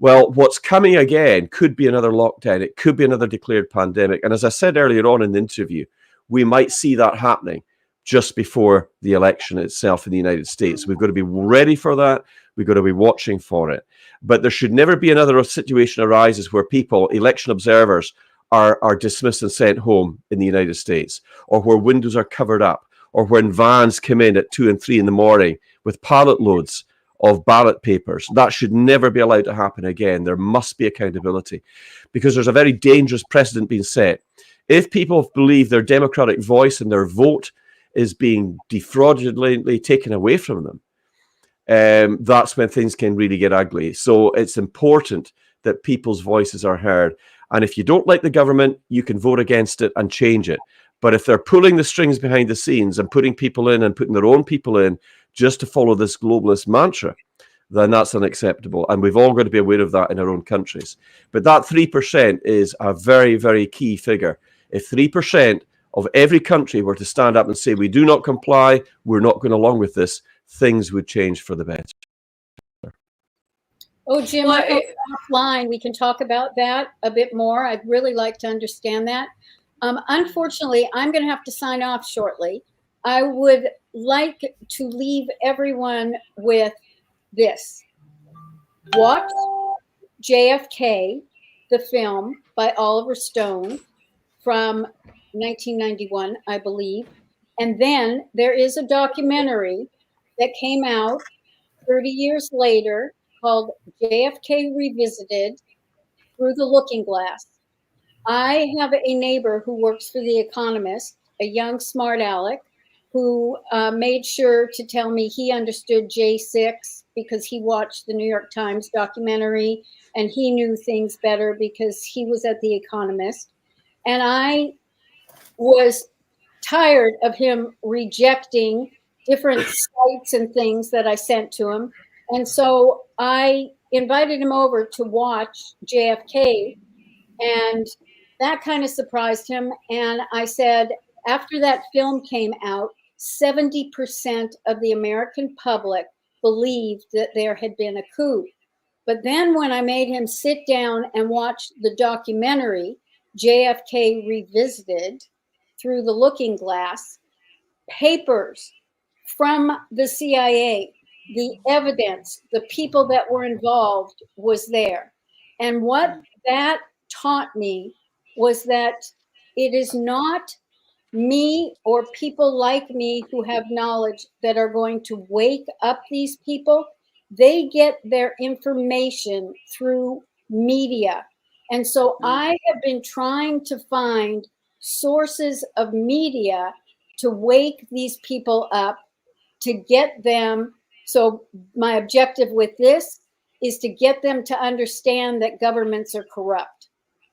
Well, what's coming again could be another lockdown. It could be another declared pandemic. And as I said earlier on in the interview, we might see that happening just before the election itself in the United States. We've got to be ready for that. We've got to be watching for it. But there should never be another situation arises where people, election observers, are dismissed and sent home in the United States, or where windows are covered up, or when vans come in at 2 and 3 in the morning with pallet loads of ballot papers. That should never be allowed to happen again. There must be accountability, because there's a very dangerous precedent being set. If people believe their democratic voice and their vote is being defraudulently taken away from them, that's when things can really get ugly. So it's important that people's voices are heard. And if you don't like the government, you can vote against it and change it. But if they're pulling the strings behind the scenes and putting people in and putting their own people in just to follow this globalist mantra, then that's unacceptable. And we've all got to be aware of that in our own countries. But that 3% is a very, very key figure. If 3% of every country were to stand up and say, we do not comply, we're not going along with this, things would change for the better. Oh, Jim, offline, we can talk about that a bit more. I'd really like to understand that. Unfortunately, I'm going to have to sign off shortly. I would like to leave everyone with this. Watch JFK, the film by Oliver Stone from 1991, I believe. And then there is a documentary that came out 30 years later called JFK Revisited, Through the Looking Glass. I have a neighbor who works for The Economist, a young smart aleck, who made sure to tell me he understood J6 because he watched the New York Times documentary, and he knew things better because he was at The Economist. And I was tired of him rejecting different sites and things that I sent to him. And so I invited him over to watch JFK, and that kind of surprised him. And I said, after that film came out, 70% of the American public believed that there had been a coup. But then when I made him sit down and watch the documentary, JFK Revisited, Through the Looking Glass, papers from the CIA, the evidence, the people that were involved was there. And what that taught me was that it is not me or people like me who have knowledge that are going to wake up these people. They get their information through media. And so I have been trying to find sources of media to wake these people up, to get them. So my objective with this is to get them to understand that governments are corrupt.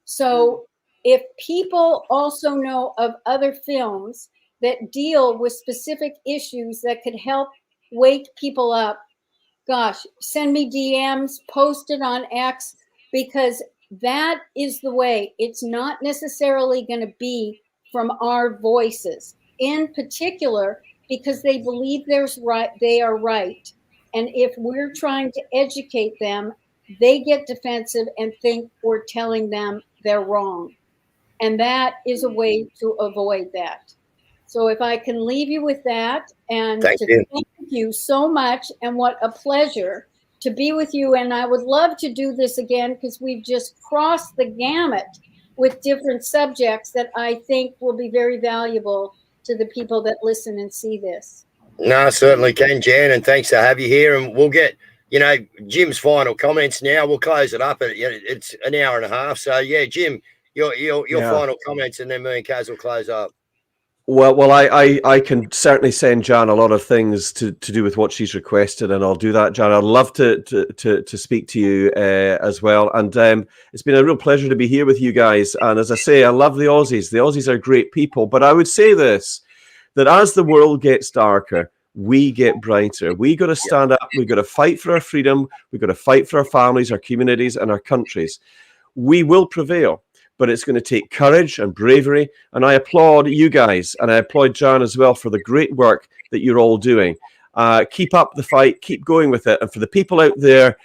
So if people also know of other films that deal with specific issues that could help wake people up, gosh, send me DMs, post it on X, because that is the way. It's not necessarily going to be from our voices, in particular, because they believe they are right. And if we're trying to educate them, they get defensive and think we're telling them they're wrong. And that is a way to avoid that. So if I can leave you with that, and thank you so much, and what a pleasure to be with you. And I would love to do this again, because we've just crossed the gamut with different subjects that I think will be very valuable to the people that listen and see this. No, certainly can, Jan, and thanks to have you here. And we'll get, Jim's final comments now. We'll close it up. It's an hour and a half. So, yeah, Jim, your final comments, and then me and Cazz will close up. Well, I can certainly send Jan a lot of things to do with what she's requested, and I'll do that, Jan. I'd love to speak to you as well. And it's been a real pleasure to be here with you guys. And as I say, I love the Aussies. The Aussies are great people. But I would say this, that as the world gets darker, we get brighter. We got to stand up. We got to fight for our freedom. We got to fight for our families, our communities, and our countries. We will prevail. But it's going to take courage and bravery. And I applaud you guys, and I applaud Jan as well for the great work that you're all doing. Keep up the fight, keep going with it. And for the people out there,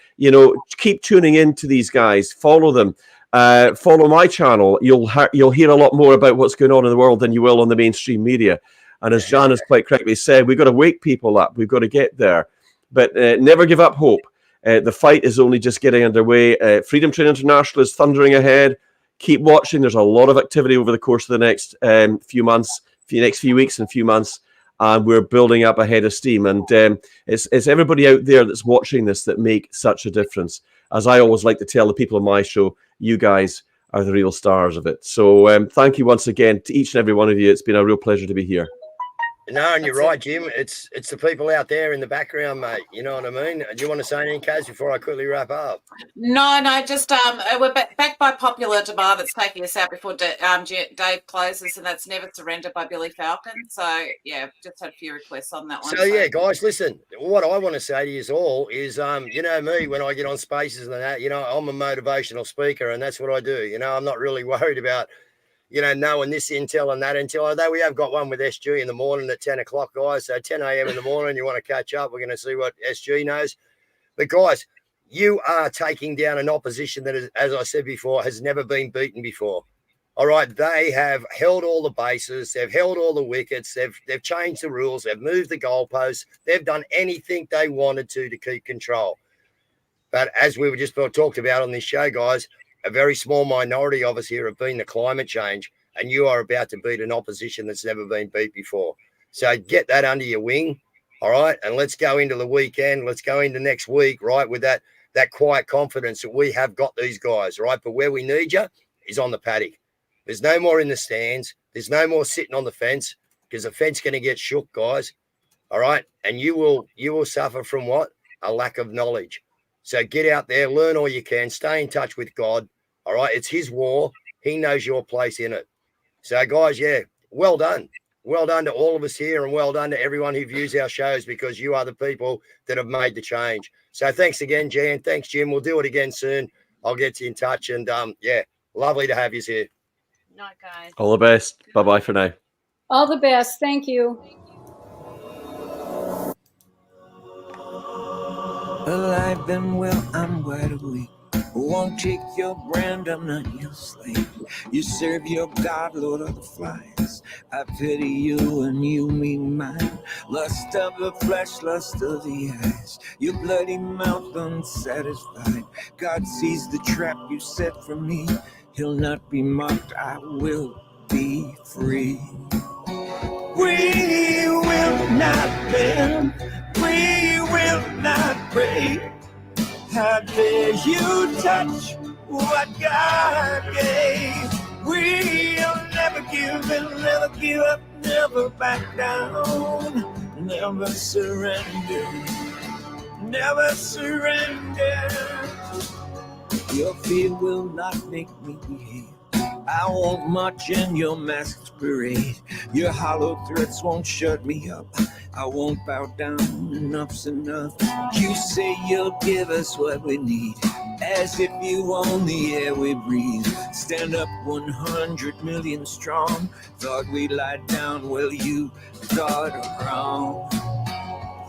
keep tuning in to these guys, follow them, follow my channel. You'll hear a lot more about what's going on in the world than you will on the mainstream media. And as Jan has quite correctly said, we've got to wake people up. We've got to get there. But never give up hope. The fight is only just getting underway. Freedom Train International is thundering ahead. Keep watching. There's a lot of activity over the course of the next few months, next few weeks and few months. And we're building up ahead of steam. And it's everybody out there that's watching this that make such a difference. As I always like to tell the people on my show, you guys are the real stars of it. So thank you once again to each and every one of you. It's been a real pleasure to be here. No, and you're right, Jim. It's the people out there in the background, mate. You know what I mean? Do you want to say anything, Cazz, before I quickly wrap up? No, just we're back by popular demand. That's taking us out before Dave closes, and that's Never Surrender by Billy Falcon. So, yeah, just had a few requests on that one. So, yeah, guys, listen, what I want to say to you all is, you know me, when I get on spaces and that, you know, I'm a motivational speaker, and that's what I do. You know, I'm not really worried about, you know, knowing this intel and that intel. Although we have got one with SG in the morning at 10 o'clock, guys. So 10 a.m. in the morning, you want to catch up. We're going to see what SG knows. But, guys, you are taking down an opposition that, as I said before, has never been beaten before. All right, they have held all the bases. They've held all the wickets. They've changed the rules. They've moved the goalposts. They've done anything they wanted to keep control. But as we were just talked about on this show, guys, a very small minority of us here have been the climate change, and you are about to beat an opposition that's never been beat before. So get that under your wing, all right? And let's go into the weekend. Let's go into next week, right, with that quiet confidence that we have got these guys, right? But where we need you is on the paddock. There's no more in the stands. There's no more sitting on the fence, because the fence going to get shook, guys, all right? And you will suffer from what? A lack of knowledge. So get out there, learn all you can, stay in touch with God, all right? It's his war. He knows your place in it. So, guys, yeah, well done. Well done to all of us here, and well done to everyone who views our shows, because you are the people that have made the change. So thanks again, Jan. Thanks, Jim. We'll do it again soon. I'll get you in touch. And, yeah, lovely to have you here. Night, guys. All the best. Bye-bye for now. All the best. Thank you. Alive and well, I'm wide awake. Won't take your brand, I'm not your slave. You serve your God, Lord of the flies. I pity you and you mean mine. Lust of the flesh, lust of the eyes. Your bloody mouth unsatisfied. God sees the trap you set for me. He'll not be mocked, I will be free. We will not bend. We will not break. How dare you touch what God gave? We'll never give in, never give up, never back down, never surrender, never surrender. Your fear will not make me behave. I won't march in your masked parade. Your hollow threats won't shut me up. I won't bow down, enough's enough. You say you'll give us what we need, as if you own the air we breathe. Stand up 100 million strong. Thought we'd lie down, well you thought wrong.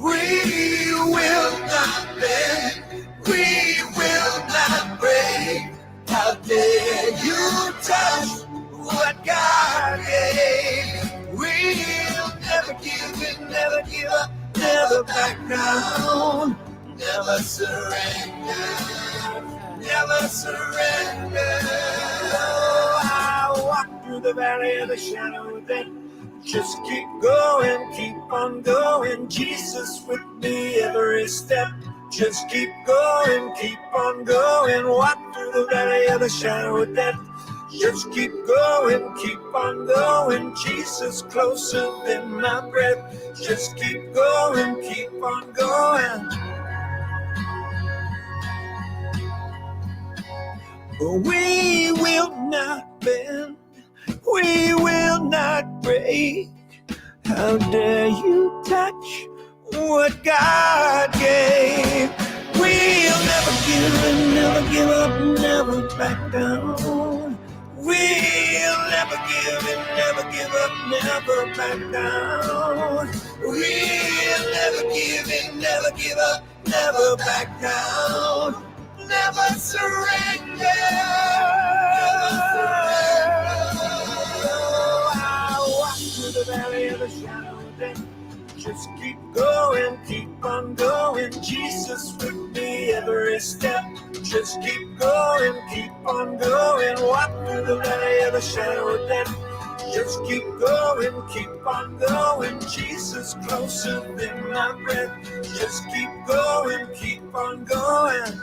We will not bend, we will not break. How dare you touch what God gave? We'll never give in, never give up, never back down, never surrender, never surrender. Oh, I walk through the valley of the shadow of death. Just keep going, keep on going. Jesus with me every step. Just keep going, keep on going. Walk through the valley of the shadow of death. Just keep going, keep on going. Jesus closer than my breath. Just keep going, keep on going. We will not bend, we will not break. How dare you touch what God gave? We'll never give in, never give up, never back down. We'll never give in, never give up, never back down. We'll never give in, never give up, never back down, never surrender. step. Just keep going, keep on going. Jesus with me every step. Just keep going, keep on going. Walk through the valley of the shadow of death. Just keep going, keep on going. Jesus closer than my breath. Just keep going, keep on going.